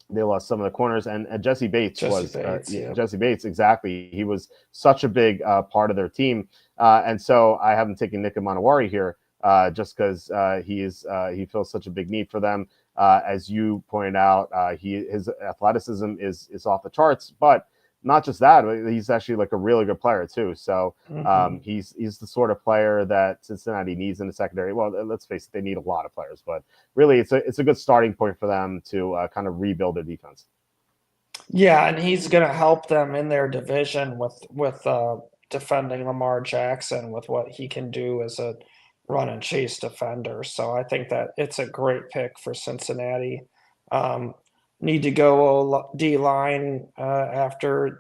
of the corners, and Jesse Bates Jesse Bates, yeah. Jesse Bates, exactly. He was such a big part of their team, and so I haven't taken Nick Manawari here, just because he fills such a big need for them. As you pointed out, his athleticism is off the charts, but not just that, he's actually like a really good player too. So he's the sort of player that Cincinnati needs in the secondary. Well, let's face it, they need a lot of players, but really it's a good starting point for them to kind of rebuild their defense. Yeah, and he's going to help them in their division with defending Lamar Jackson with what he can do as a run and chase defender. So I think that it's a great pick for Cincinnati. Need to go D line after,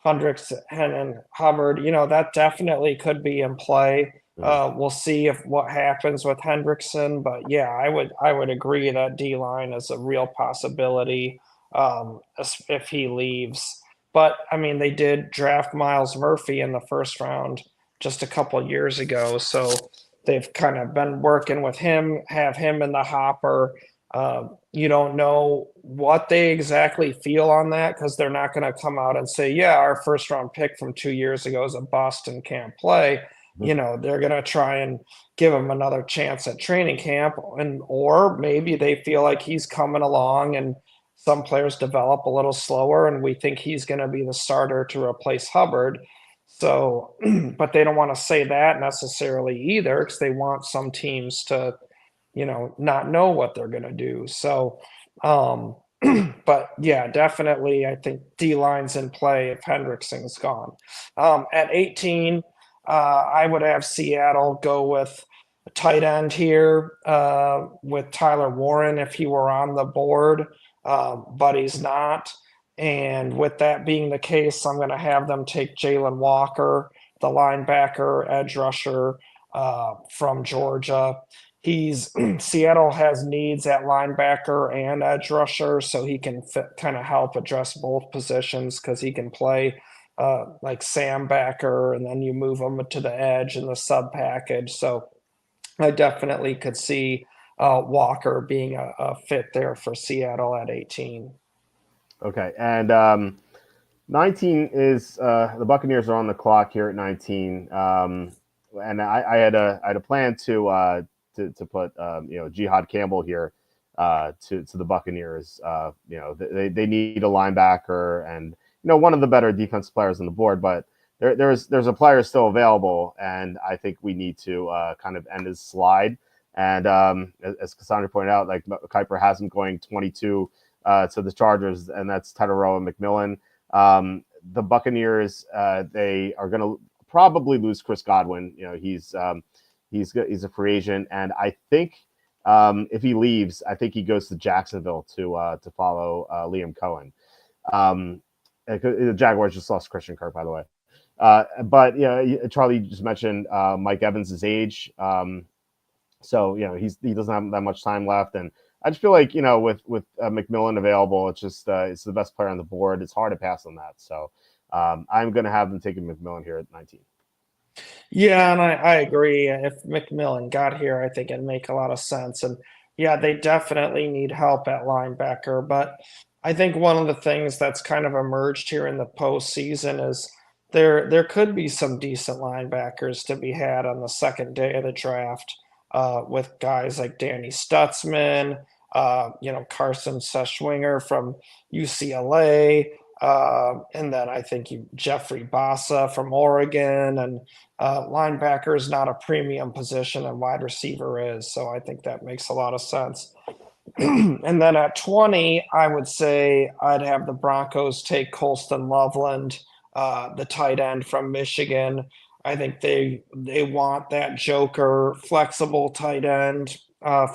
Hendricks and Hubbard. That definitely could be in play. We'll see what happens with Hendrickson, but yeah, I would agree that D line is a real possibility if he leaves. But I mean, they did draft Miles Murphy in the first round just a couple of years ago, so they've kind of been working with him, have him in the hopper. You don't know what they exactly feel on that, because they're not going to come out and say, yeah, our first round pick from 2 years ago is a bust and can't play. They're going to try and give him another chance at training camp, or maybe they feel like he's coming along and some players develop a little slower and we think he's going to be the starter to replace Hubbard. So, but they don't want to say that necessarily either, because they want some teams to not know what they're going to do. So, but yeah, definitely, I think D-line's in play if Hendrickson's gone. At 18, I would have Seattle go with a tight end here with Tyler Warren if he were on the board, but he's not. And with that being the case, I'm going to have them take Jalen Walker, the linebacker, edge rusher from Georgia. Seattle has needs at linebacker and edge rusher, so he can kind of help address both positions, because he can play like Sam backer, and then you move him to the edge in the sub package. So I definitely could see Walker being a fit there for Seattle at 18. Okay, and 19 is the Buccaneers are on the clock here at 19, and I had a plan to put Jihad Campbell here to the Buccaneers. They need a linebacker and one of the better defensive players on the board, but there's a player still available, and I think we need to kind of end his slide. And as Cassandra pointed out, like Kuiper has him going 22 to the Chargers, and that's Teteroa McMillan. The Buccaneers, they are going to probably lose Chris Godwin. He's a free agent, and I think if he leaves, I think he goes to Jacksonville to follow Liam Cohen. The Jaguars just lost Christian Kirk, by the way. But Charlie just mentioned Mike Evans' age, so he doesn't have that much time left, and I just feel like with McMillan available, it's just it's the best player on the board. It's hard to pass on that, so I'm going to have them taking McMillan here at 19. Yeah, and I agree. If McMillan got here, I think it'd make a lot of sense. And yeah, they definitely need help at linebacker. But I think one of the things that's kind of emerged here in the postseason is there could be some decent linebackers to be had on the second day of the draft with guys like Danny Stutzman, Carson Seschwinger from UCLA. And then I think Jeffrey Bassa from Oregon, and linebacker is not a premium position and wide receiver is. So I think that makes a lot of sense. And then at 20, I would say I'd have the Broncos take Colston Loveland, the tight end from Michigan. I think they want that joker, flexible tight end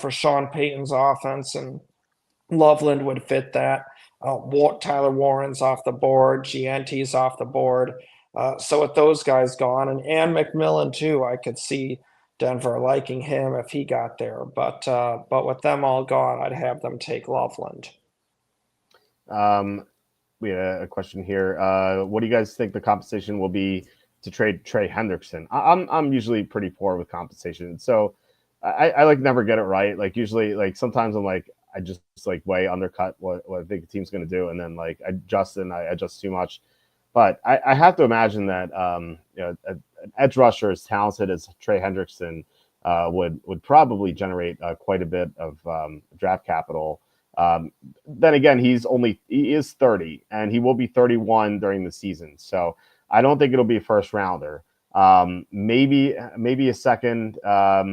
for Sean Payton's offense, and Loveland would fit that. Tyler Warren's off the board. Gianti's off the board. So with those guys gone, and McMillan too, I could see Denver liking him if he got there. But with them all gone, I'd have them take Loveland. Um, we had a question here. What do you guys think the compensation will be to trade Trey Hendrickson? I'm usually pretty poor with compensation, so I like never get it right. Like usually, like sometimes I'm like I just like way undercut what I think the team's going to do, and then like I adjust too much. But I have to imagine that an edge rusher as talented as Trey Hendrickson would probably generate quite a bit of draft capital. Then again, he is 30 and he will be 31 during the season. So I don't think it'll be a first rounder. Maybe a second. I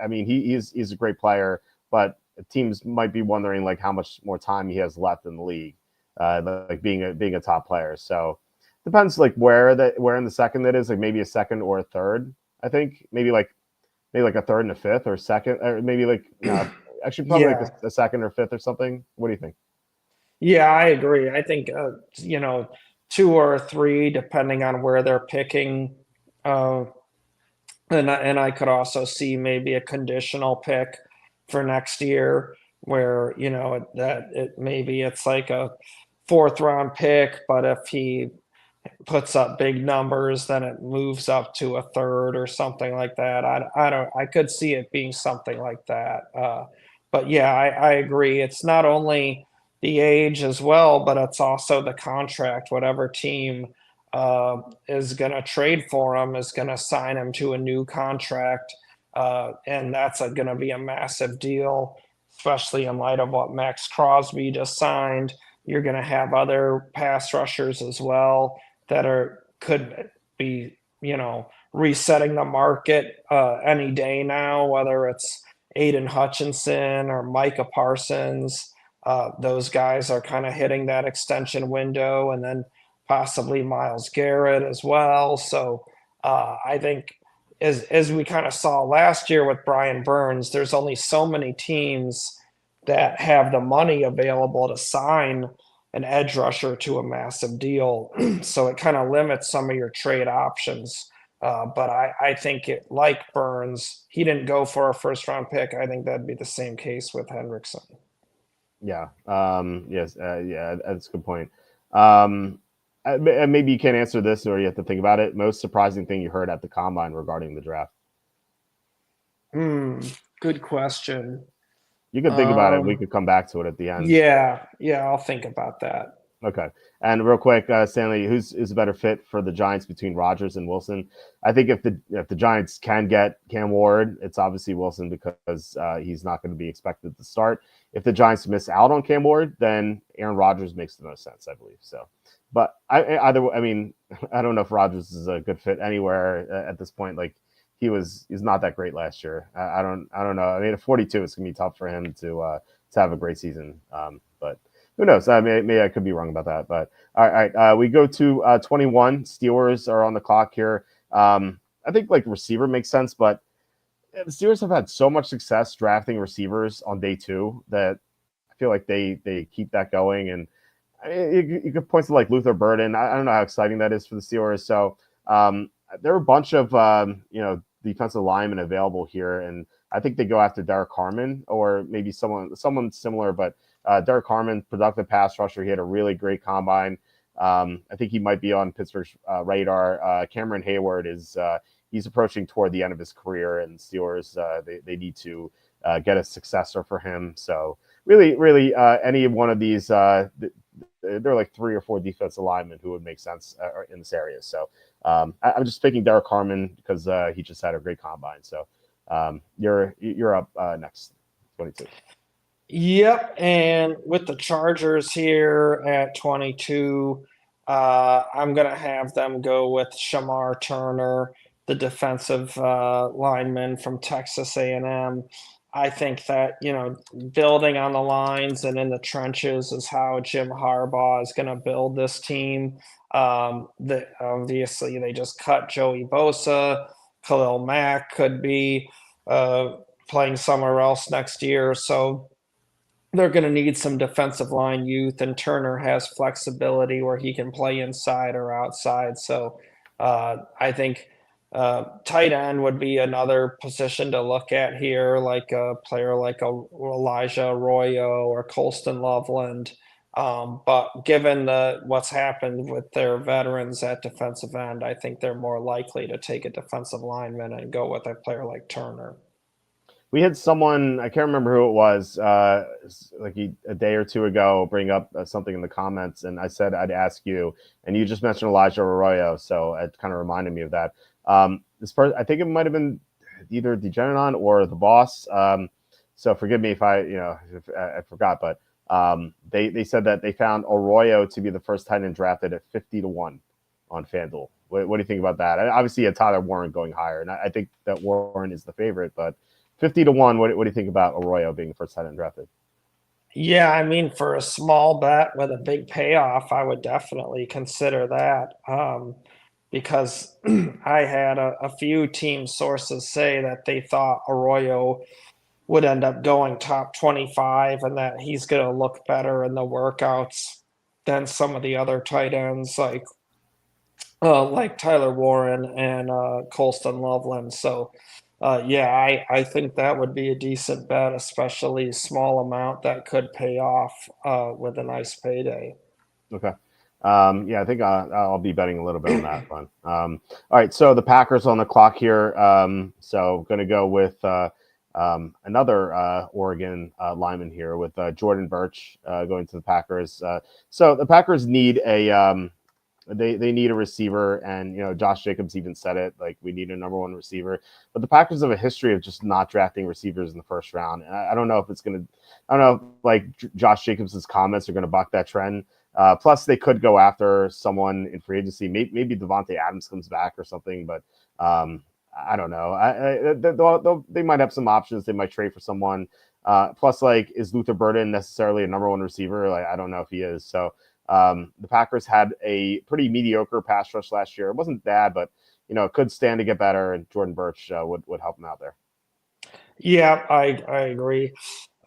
mean, he's a great player, but teams might be wondering like how much more time he has left in the league, like being a top player. So depends like where in the second that is, like maybe a second or a third. I think maybe like a third and a fifth or second, or maybe like actually probably like Yeah. a second or fifth or something. What do you think? Yeah, I agree. I think, two or three, depending on where they're picking. Uh, and I could also see maybe a conditional pick for next year where, that maybe it's like a fourth round pick, but if he puts up big numbers, then it moves up to a third or something like that. I could see it being something like that. But yeah, I agree. It's not only the age as well, but it's also the contract. Whatever team is going to trade for him is going to sign him to a new contract. And that's going to be a massive deal, especially in light of what Max Crosby just signed. You're going to have other pass rushers as well that could be, resetting the market any day now, whether it's Aiden Hutchinson or Micah Parsons. Those guys are kind of hitting that extension window, and then possibly Miles Garrett as well. So I think as we kind of saw last year with Brian Burns, there's only so many teams that have the money available to sign an edge rusher to a massive deal. So it kind of limits some of your trade options. But I think like Burns, he didn't go for a first round pick. I think that'd be the same case with Hendrickson. Yeah. Yes. Yeah. That's a good point. Um, Maybe you can't answer this, or you have to think about it. Most surprising thing you heard at the combine regarding the draft. Good question. You could think about it. We Um, could come back to it at the end. yeah, I'll think about that. Okay. And real quick, Stanley, who's is a better fit for the Giants between Rodgers and Wilson? I think if the Giants can get Cam Ward, it's obviously Wilson because he's not going to be expected to start. If the Giants miss out on Cam Ward, then Aaron Rodgers makes the most sense, I believe. So, but I mean, I don't know if Rodgers is a good fit anywhere at this point. Like he's not that great last year. I don't know. I mean, at 42, it's gonna be tough for him to have a great season. But who knows? Maybe I could be wrong about that. But all right, we go to 21. Steelers are on the clock here. I think like receiver makes sense, but the Steelers have had so much success drafting receivers on day two that I feel like they keep that going. And I mean, you could point to like Luther Burden. I don't know how exciting that is for the Steelers. So there are a bunch of defensive linemen available here, and I think they go after Derek Harmon or maybe someone similar, but Derek Harmon, productive pass rusher. He had a really great combine. I think he might be on Pittsburgh's radar. Cameron Hayward he's approaching toward the end of his career, and Steelers they need to get a successor for him. So really, any one of these, there are like 3 or 4 defensive linemen who would make sense in this area. So I'm just picking Derek Harmon because he just had a great combine. So you're up next, 22. Yep, and with the Chargers here at 22, I'm gonna have them go with Shamar Turner, the defensive lineman from Texas A&M. I think that, building on the lines and in the trenches is how Jim Harbaugh is gonna build this team. Obviously they just cut Joey Bosa. Khalil Mack could be playing somewhere else next year, so they're going to need some defensive line youth, and Turner has flexibility where he can play inside or outside. So I think Tight end would be another position to look at here, like a player like a Elijah Arroyo or Colston Loveland. But given what's happened with their veterans at defensive end, I think they're more likely to take a defensive lineman and go with a player like Turner. We had someone, I can't remember who it was, like a day or two ago, bring up something in the comments, and I said I'd ask you, and you just mentioned Elijah Arroyo, so it kind of reminded me of that. This person, I think it might have been either Degeneron or the boss. So forgive me if I forgot, but they said that they found Arroyo to be the first tight end drafted at 50-1 on FanDuel. What do you think about that? Obviously, you had Tyler Warren going higher, and I think that Warren is the favorite, but 50-1. What do you think about Arroyo being the first tight end drafted? Yeah, I mean, for a small bet with a big payoff, I would definitely consider that. Because I had a few team sources say that they thought Arroyo would end up going top 25 and that he's going to look better in the workouts than some of the other tight ends like Tyler Warren and Colston Loveland. So, yeah, I think that would be a decent bet, especially small amount that could pay off with a nice payday. Okay. Yeah, I think I'll be betting a little bit on that one. All right, so the Packers on the clock here. So going to go with another Oregon lineman here with Jordan Birch going to the Packers. So the Packers need they need a receiver, and Josh Jacobs even said it, like, we need a number one receiver. But the Packers have a history of just not drafting receivers in the first round. And I don't know if I don't know if, like, Josh Jacobs' comments are gonna buck that trend. Plus, they could go after someone in free agency. Maybe Devontae Adams comes back or something, but I don't know. They might have some options. They might trade for someone. Plus, like, is Luther Burden necessarily a number one receiver? Like, I don't know if he is. So the Packers had a pretty mediocre pass rush last year. It wasn't bad, but it could stand to get better, and Jordan Birch would help them out there. Yeah, I agree.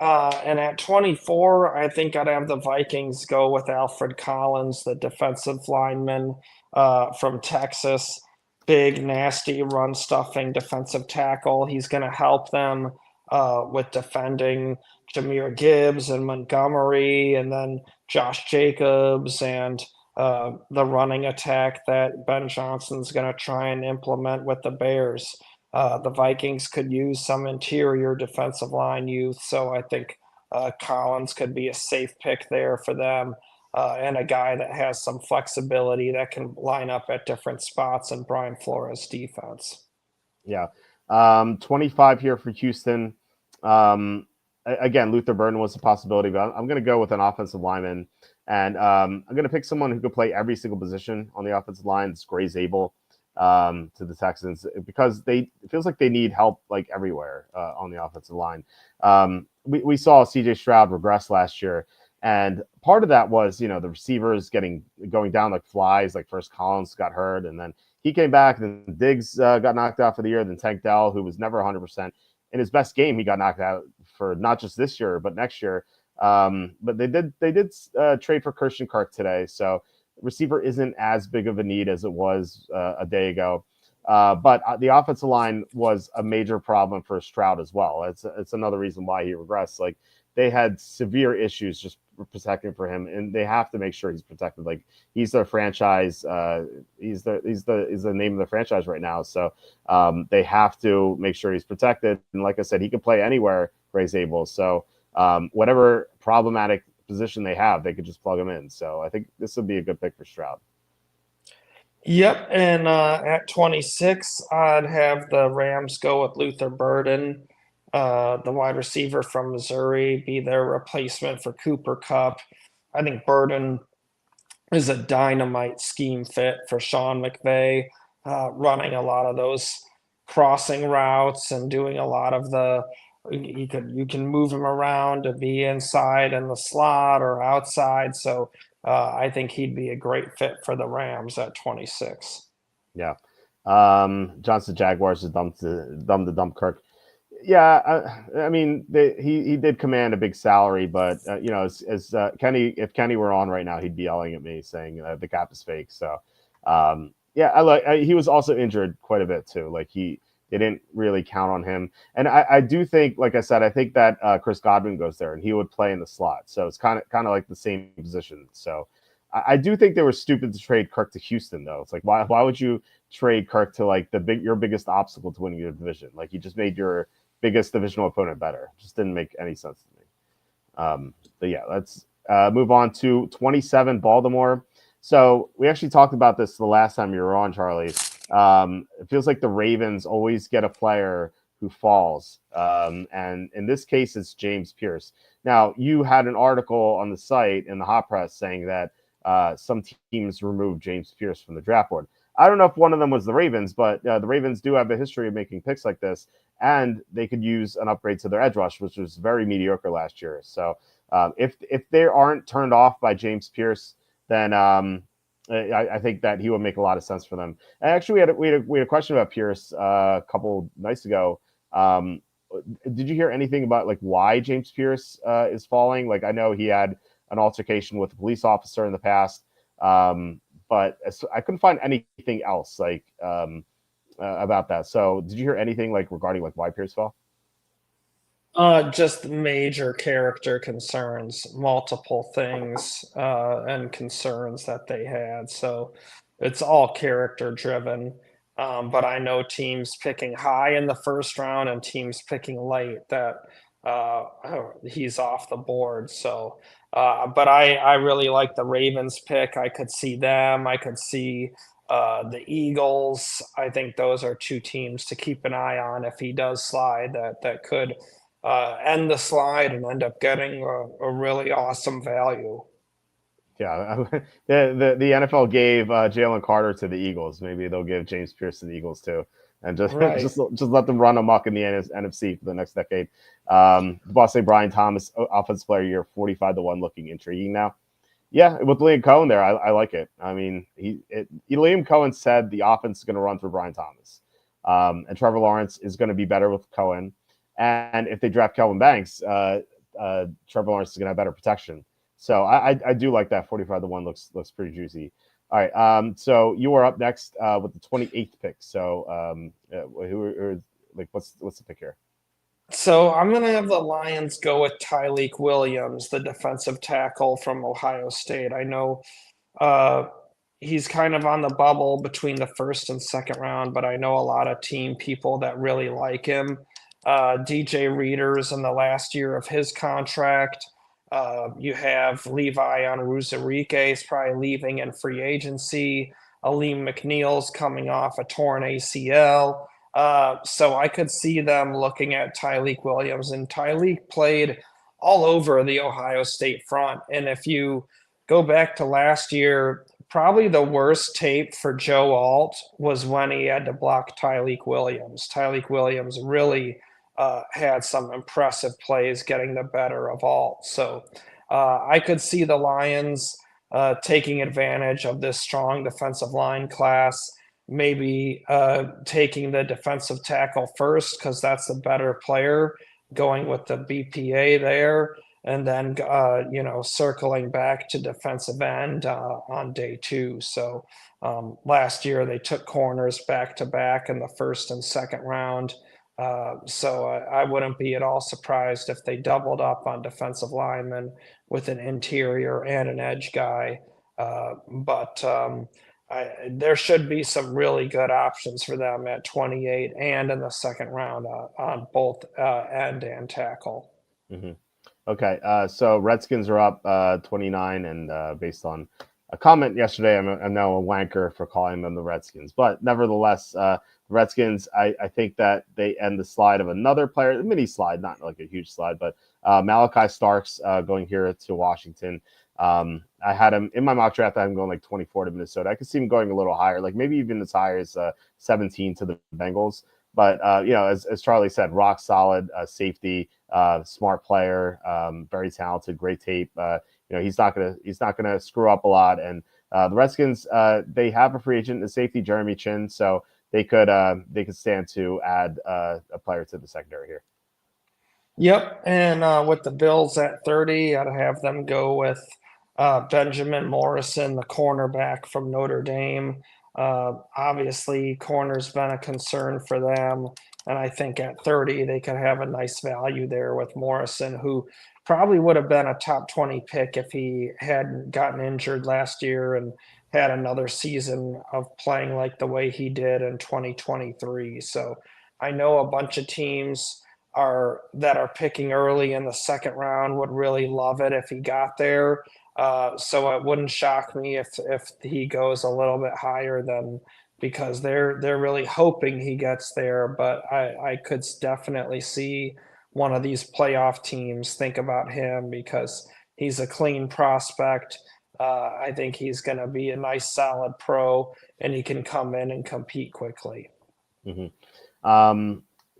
And at 24, I think I'd have the Vikings go with Alfred Collins, the defensive lineman from Texas. Big, nasty, run stuffing defensive tackle. He's going to help them with defending Jahmyr Gibbs and Montgomery, and then Josh Jacobs and the running attack that Ben Johnson's going to try and implement with the Bears. The Vikings could use some interior defensive line youth, so I think Collins could be a safe pick there for them, and a guy that has some flexibility that can line up at different spots in Brian Flores' defense. Yeah. 25 here for Houston. Again, Luther Burden was a possibility, but I'm going to go with an offensive lineman. And I'm going to pick someone who could play every single position on the offensive line. It's Gray Zabel to the Texans, because it feels like they need help like everywhere on the offensive line. We saw CJ Stroud regress last year. And part of that was, the receivers going down like flies. Like, first Collins got hurt, and then he came back. Then Diggs got knocked out for the year. Then Tank Dell, who was never 100%, in his best game, he got knocked out for not just this year but next year. But they did trade for Christian Kirk today, so receiver isn't as big of a need as it was a day ago. But the offensive line was a major problem for Stroud as well. It's another reason why he regressed. Like, they had severe issues just protecting for him, and they have to make sure he's protected. Like, he's their franchise. He's the name of the franchise right now. So they have to make sure he's protected. And like I said, he can play anywhere, Gray Zabel. So whatever problematic position they have, they could just plug him in. So I think this would be a good pick for Stroud. Yep, and at 26, I'd have the Rams go with Luther Burden, the wide receiver from Missouri, be their replacement for Cooper Kupp. I think Burden is a dynamite scheme fit for Sean McVay, running a lot of those crossing routes and doing a lot of you can move him around to be inside in the slot or outside. So I think he'd be a great fit for the Rams at 26. Yeah. Johnson Jaguars is dumb to dump Kirk. Yeah, I mean, he did command a big salary, but as Kenny, if Kenny were on right now, he'd be yelling at me saying the cap is fake. So Yeah, he was also injured quite a bit too. Like they didn't really count on him. And I do think, like I said, I think that Chris Godwin goes there and he would play in the slot. So it's kind of like the same position. So I do think they were stupid to trade Kirk to Houston though. It's like why would you trade Kirk to like your biggest obstacle to winning your division? Like you just made your biggest divisional opponent better. Just didn't make any sense to me. But yeah, let's move on to 27 Baltimore. So we actually talked about this the last time you were on, Charlie. It feels like the Ravens always get a player who falls. And in this case, it's James Pierce. Now, you had an article on the site in the hot press saying that some teams removed James Pierce from the draft board. I don't know if one of them was the Ravens, but the Ravens do have a history of making picks like this, and they could use an upgrade to their edge rush, which was very mediocre last year. So if they aren't turned off by James Pierce, then I think that he would make a lot of sense for them. And actually, we had a question about Pierce a couple nights ago. Did you hear anything about like why James Pierce is falling? Like I know he had an altercation with a police officer in the past, but I couldn't find anything else like about that. So did you hear anything like regarding like why Pierce fell? Just major character concerns, multiple things, and concerns that they had. So it's all character driven. But I know teams picking high in the first round and teams picking late that he's off the board. So, but I really like the Ravens pick. I could see them. I could see the Eagles. I think those are two teams to keep an eye on if he does slide. That could end the slide and end up getting a really awesome value. Yeah, the NFL gave Jalen Carter to the Eagles. Maybe they'll give James Pierce to the Eagles too, and just Right. just let them run amok in the NFC for the next decade. The boss say Brian Thomas, offensive player year, 45-1, looking intriguing now. Yeah, with Liam Cohen there, I like it. I mean, Liam Cohen said the offense is going to run through Brian Thomas, and Trevor Lawrence is going to be better with Cohen. And if they draft Kelvin Banks, Trevor Lawrence is going to have better protection. So I do like that 45-1 looks pretty juicy. All right, so you are up next with the 28th pick. So like what's the pick here? So I'm gonna have the Lions go with Tyleek Williams, the defensive tackle from Ohio State. I know uh, he's kind of on the bubble between the first and second round, but I know a lot of team people that really like him. DJ Reader's in the last year of his contract. You have Levi Onwuzurike is probably leaving in free agency. Aleem McNeil's coming off a torn ACL. So I could see them looking at Tyleek Williams, and Tyleek played all over the Ohio State front. And if you go back to last year, probably the worst tape for Joe Alt was when he had to block Tyleek Williams. Tyleek Williams really had some impressive plays getting the better of Alt. So I could see the Lions taking advantage of this strong defensive line class, maybe taking the defensive tackle first because that's the better player, going with the BPA there, and then circling back to defensive end on day two. So last year they took corners back to back in the first and second round. So I wouldn't be at all surprised if they doubled up on defensive linemen with an interior and an edge guy. But there should be some really good options for them at 28 and in the second round on both end and tackle. Mm-hmm. Okay, so Redskins are up 29, and based on a comment yesterday, I'm now a wanker for calling them the Redskins. But nevertheless, Redskins, I think that they end the slide of another player, a mini slide, not like a huge slide, but Malachi Starks going here to Washington. I had him in my mock draft. I had him going like 24 to Minnesota. I could see him going a little higher, like maybe even as high as 17 to the Bengals. But as Charlie said, rock solid safety, smart player, very talented, great tape. He's not gonna screw up a lot. And the Redskins, they have a free agent in the safety, Jeremy Chin, so they could stand to add a player to the secondary here. Yep, and with the Bills at 30, I'd have them go with Benjamin Morrison, the cornerback from Notre Dame. Obviously, corner's been a concern for them, and I think at 30 they could have a nice value there with Morrison, who probably would have been a top 20 pick if he hadn't gotten injured last year and had another season of playing like the way he did in 2023. So I know a bunch of teams are picking early in the second round would really love it if he got there. So it wouldn't shock me if he goes a little bit higher than because they're really hoping he gets there. But I could definitely see one of these playoff teams think about him because he's a clean prospect. I think he's going to be a nice solid pro, and he can come in and compete quickly. Mm-hmm.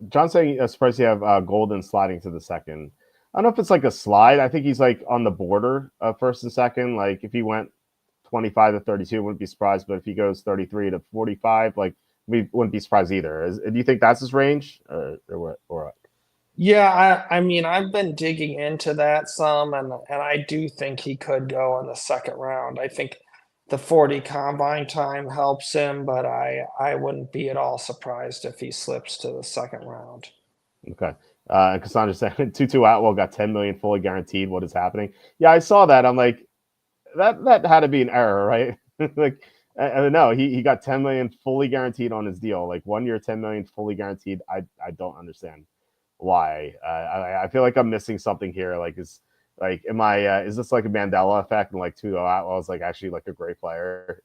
John's saying surprised you have Golden sliding to the second. I don't know if it's like a slide. I think he's like on the border of first and second. Like if he went 25 to 32, wouldn't be surprised. But if he goes 33 to 45, like we wouldn't be surprised either. Do you think that's his range or what? Or Yeah, I mean, I've been digging into that some, and I do think he could go in the second round. I think the 40 combine time helps him, but I wouldn't be at all surprised if he slips to the second round. Okay. And Cassandra said Tutu Atwell got 10 million fully guaranteed. What is happening? Yeah, I saw that. I'm like, that had to be an error, right? Like, I don't know. He got 10 million fully guaranteed on his deal. Like 1 year, 10 million fully guaranteed. I don't understand why. I feel like I'm missing something here. Like am I is this like a Mandela effect and like Tutu Atwell is like actually like a great player?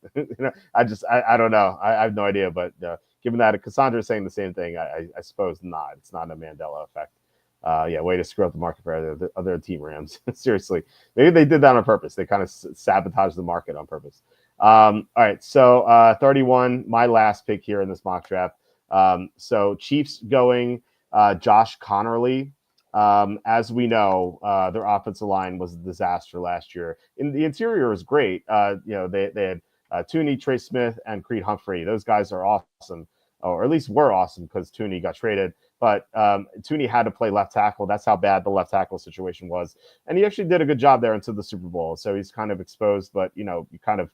I don't know. I have no idea. But given that Cassandra is saying the same thing, I suppose not. It's not a Mandela effect. Yeah, way to screw up the market for other team Rams. Seriously, maybe they did that on purpose. They kind of sabotaged the market on purpose. All right, so 31, my last pick here in this mock draft. So Chiefs going Josh Connerly. As we know, their offensive line was a disaster last year. The interior was great. They had Tooney, Trey Smith, and Creed Humphrey. Those guys are awesome, or at least were awesome because Tooney got traded. But Tooney had to play left tackle. That's how bad the left tackle situation was. And he actually did a good job there until the Super Bowl. So he's kind of exposed, but you kind of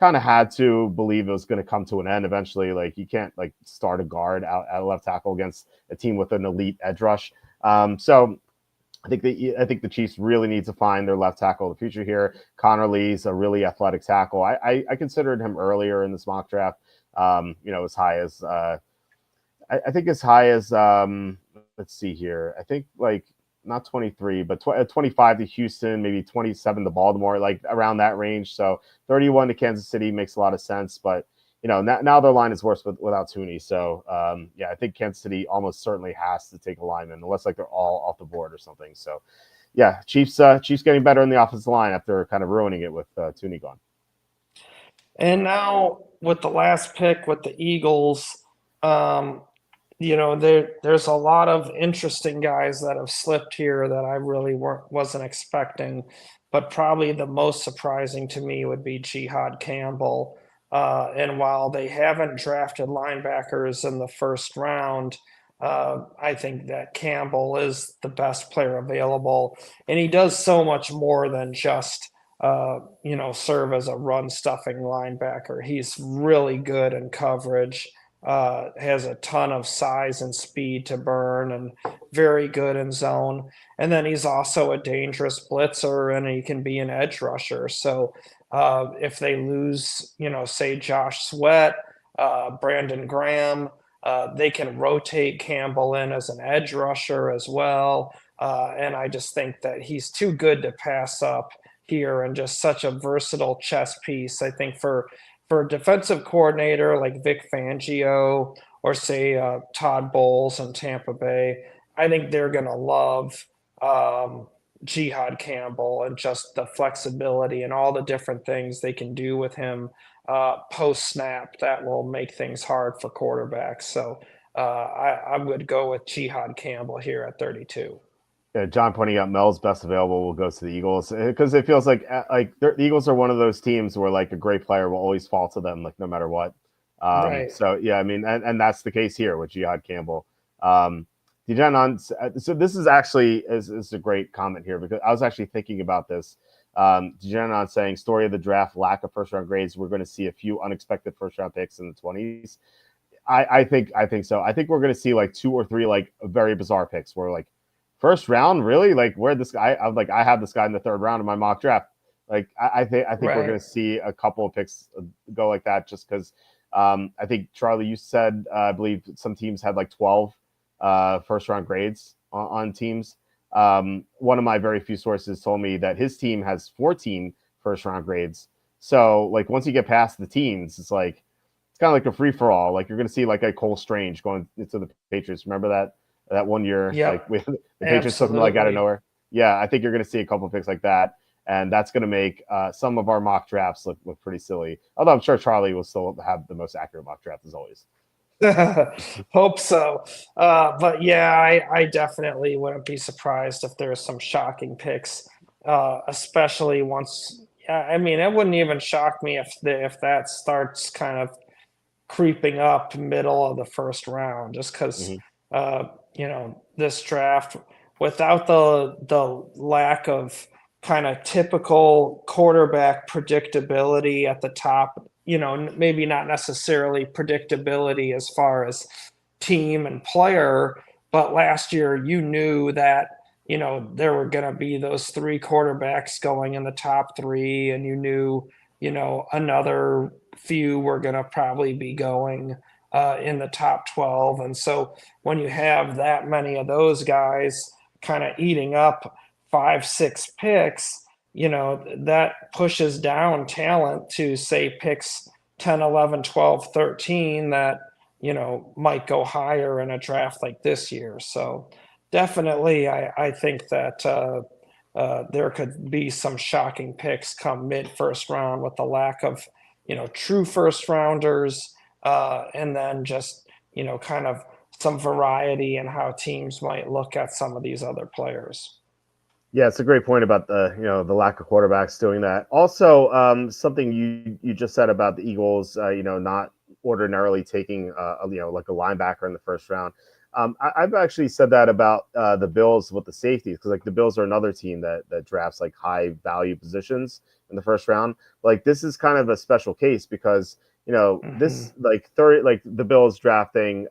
had to believe it was going to come to an end eventually. Like you can't like start a guard out at left tackle against a team with an elite edge rush. So I think the Chiefs really need to find their left tackle of the future here. Connerly's a really athletic tackle. I considered him earlier in this mock draft. As high as I think as high as let's see here. I think like not 23, but 25 to Houston, maybe 27 to Baltimore, like around that range. So 31 to Kansas City makes a lot of sense, but now their line is worse without Tooney. So I think Kansas City almost certainly has to take a lineman unless like they're all off the board or something. So yeah, Chiefs getting better in the offensive line after kind of ruining it with Tooney gone. And now with the last pick with the Eagles, there's a lot of interesting guys that have slipped here that I really wasn't expecting, but probably the most surprising to me would be Jihad Campbell. And while they haven't drafted linebackers in the first round, I think that Campbell is the best player available, and he does so much more than just serve as a run stuffing linebacker. He's really good in coverage. Has a ton of size and speed to burn and very good in zone. And then he's also a dangerous blitzer and he can be an edge rusher. So if they lose, say Josh Sweat, Brandon Graham, they can rotate Campbell in as an edge rusher as well. And I just think that he's too good to pass up here and just such a versatile chess piece. I think for a defensive coordinator like Vic Fangio or say Todd Bowles in Tampa Bay, I think they're going to love Jihad Campbell and just the flexibility and all the different things they can do with him post snap that will make things hard for quarterbacks. So I would go with Jihad Campbell here at 32. Yeah, John pointing out Mel's best available will go to the Eagles because it feels like the Eagles are one of those teams where like a great player will always fall to them like no matter what. Right. So yeah, I mean, and that's the case here with Jihad Campbell. So this is actually is a great comment here because I was actually thinking about this. Degeneron saying story of the draft, lack of first round grades. We're going to see a few unexpected first round picks in the 20s. I think so. I think we're going to see like 2 or 3 like very bizarre picks where like first round, really? Like where this guy? I'm like I have this guy in the 3rd round in my mock draft. Like I think we're Right. going to see a couple of picks go like that just because. I think Charlie, you said I believe some teams had like 12 first round grades on teams. One of my very few sources told me that his team has 14 first round grades. So like once you get past the teens, it's kind of like a free for all. Like you're going to see like a Cole Strange going into the Patriots. Remember that one year, like Yep. the Patriots took him like out of Absolutely. nowhere. Yeah, I think you're going to see a couple of picks like that, and that's going to make some of our mock drafts look pretty silly. Although I'm sure Charlie will still have the most accurate mock draft as always. Hope so. But yeah, I definitely wouldn't be surprised if there's some shocking picks, especially once. Yeah, I mean, it wouldn't even shock me if that starts kind of creeping up middle of the first round, just because Mm-hmm. this draft without the lack of kind of typical quarterback predictability at the top, maybe not necessarily predictability as far as team and player, but last year you knew that there were going to be those 3 quarterbacks going in the top 3, and you knew another few were going to probably be going in the top 12. And so when you have that many of those guys kind of eating up 5, 6 picks, that pushes down talent to say picks 10, 11, 12, 13 that, might go higher in a draft like this year. So definitely, I think that there could be some shocking picks come mid first round with the lack of, true first rounders, and then just, kind of some variety in how teams might look at some of these other players. Yeah, it's a great point about the lack of quarterbacks doing that. Also, something you just said about the Eagles, not ordinarily taking like a linebacker in the first round. I've actually said that about the Bills with the safeties because like the Bills are another team that drafts like high value positions in the first round. Like this is kind of a special case because Hmm. this like 30 like the Bills drafting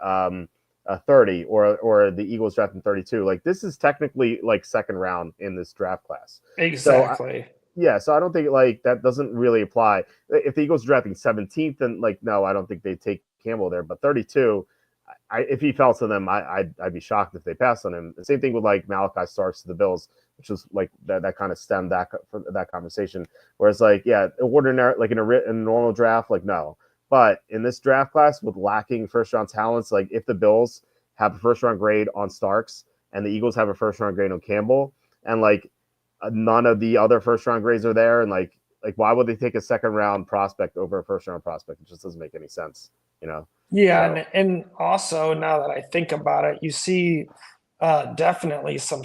30 or the Eagles drafting 32. Like this is technically like 2nd round in this draft class. So Exactly. yeah, so I don't think like that doesn't really apply. If the Eagles drafting 17th, then like no, I don't think they take Campbell there. But 32, if he fell to them, I'd be shocked if they passed on him. The same thing with like Malachi Starks to the Bills, which was like that kind of stemmed that conversation. Whereas like yeah, ordinary like in a normal draft, like no. But in this draft class with lacking first round talents, like if the Bills have a first round grade on Starks and the Eagles have a first round grade on Campbell, and like none of the other first round grades are there, and like why would they take a 2nd round prospect over a first round prospect? It just doesn't make any sense, you know. Yeah, So and also now that I think about it, you see definitely some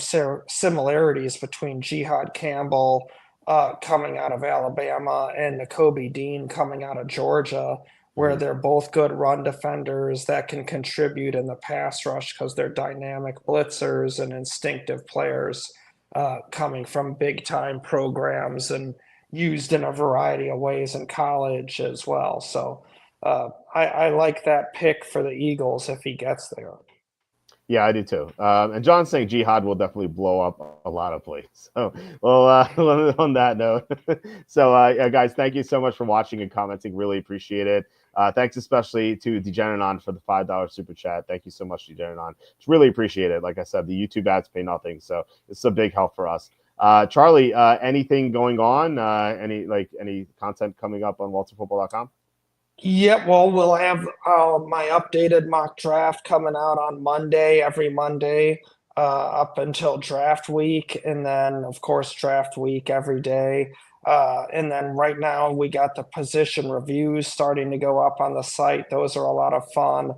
similarities between Jihad Campbell coming out of Alabama and Nakobe Dean coming out of Georgia, where mhm. they're both good run defenders that can contribute in the pass rush because they're dynamic blitzers and instinctive players coming from big time programs and used in a variety of ways in college as well. So I like that pick for the Eagles if he gets there. Yeah, I do too. And John's saying Jihad will definitely blow up a lot of plays. So, well, on that note, so yeah, guys, thank you so much for watching and commenting. Really appreciate it. Thanks especially to Degeneron for the $5 super chat. Thank you so much, Degeneron. It's really appreciated. Like I said, the YouTube ads pay nothing, so it's a big help for us. Charlie, anything going on? Any content coming up on WalterFootball.com? Yep, well, we'll have my updated mock draft coming out on Monday, every Monday, up until draft week, and then of course draft week every day. And then right now we got the position reviews starting to go up on the site. Those are a lot of fun.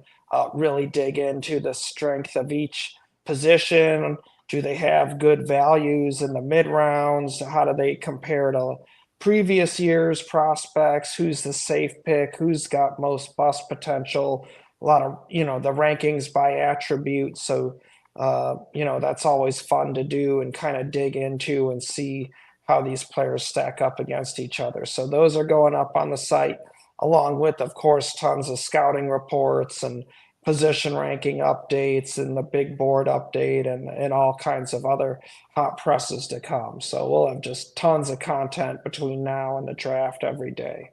Really dig into the strength of each position. Do they have good values in the mid rounds? How do they compare to previous year's prospects? Who's the safe pick? Who's got most bust potential? A lot of, the rankings by attribute. So, that's always fun to do and kind of dig into and see how these players stack up against each other. So those are going up on the site, along with, of course, tons of scouting reports and position ranking updates and the big board update and all kinds of other hot presses to come. So we'll have just tons of content between now and the draft every day.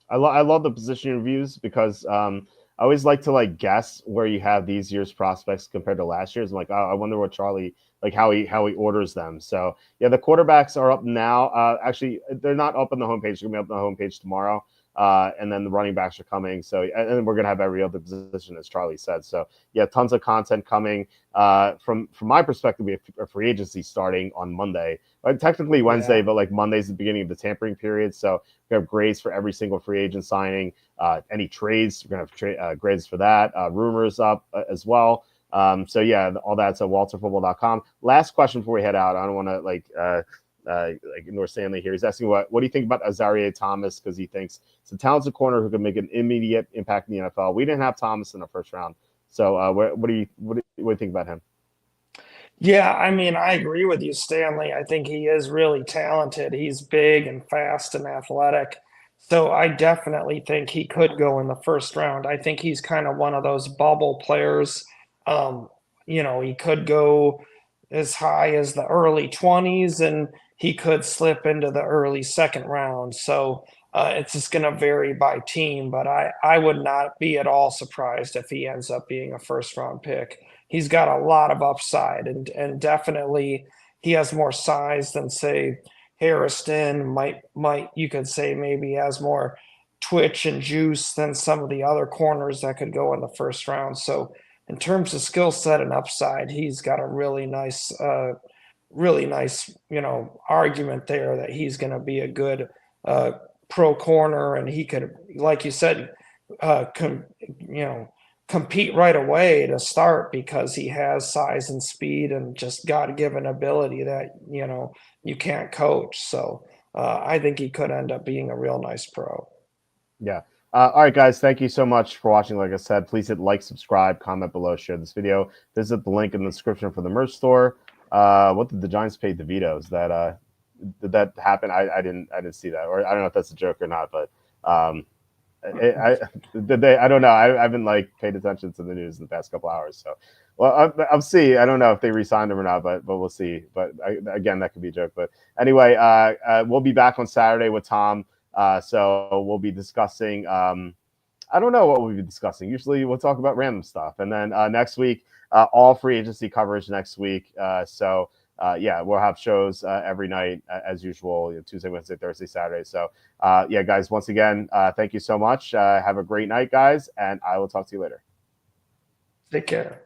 I love the position reviews because I always like to like guess where you have these year's prospects compared to last year's. I'm like, oh, I wonder what Charlie like how he orders them. So yeah, the quarterbacks are up now. Actually, they're not up on the homepage. They're gonna be up on the homepage tomorrow. And then the running backs are coming. So and then we're gonna have every other position, as Charlie said. So yeah, tons of content coming. From my perspective, we have a free agency starting on Monday. Technically Wednesday, Yeah. but like Monday's the beginning of the tampering period. So we have grades for every single free agent signing. Any trades, we're going to have grades for that. Rumors up as well. So yeah, all that's at walterfootball.com. Last question before we head out. I don't want to like ignore Stanley here. He's asking what do you think about Azareye'h Thomas, because he thinks it's a talented corner who can make an immediate impact in the NFL. We didn't have Thomas in the first round. So what do you think about him? Yeah, I mean, I agree with you, Stanley. I think he is really talented. He's big and fast and athletic. So I definitely think he could go in the first round. I think he's kind of one of those bubble players. Um, he could go as high as the early 20s and he could slip into the early second round. So it's just going to vary by team, but I would not be at all surprised if he ends up being a first round pick. He's got a lot of upside and definitely he has more size than say Harrison might you could say maybe has more twitch and juice than some of the other corners that could go in the first round. So in terms of skill set and upside, he's got a really nice, argument there that he's going to be a good pro corner, and he could, like you said, you know, compete right away to start because he has size and speed and just God-given ability that you can't coach. So I think he could end up being a real nice pro. Yeah. All right, guys. Thank you so much for watching. Like I said, please hit like, subscribe, comment below, share this video. Visit the link in the description for the merch store. What did the Giants pay DeVito's? Did that happen? I didn't see that, or I don't know if that's a joke or not. But did they? I don't know. I haven't like paid attention to the news in the past couple hours. So, well, I'll see. I don't know if they re-signed him or not, but we'll see. But again, that could be a joke. But anyway, we'll be back on Saturday with Tom. So we'll be discussing. I don't know what we'll be discussing. Usually we'll talk about random stuff, and then next week, all free agency coverage next week. Yeah, we'll have shows every night as usual, Tuesday, Wednesday, Thursday, Saturday. So yeah, guys, once again, thank you so much. Have a great night, guys, and I will talk to you later. Take care.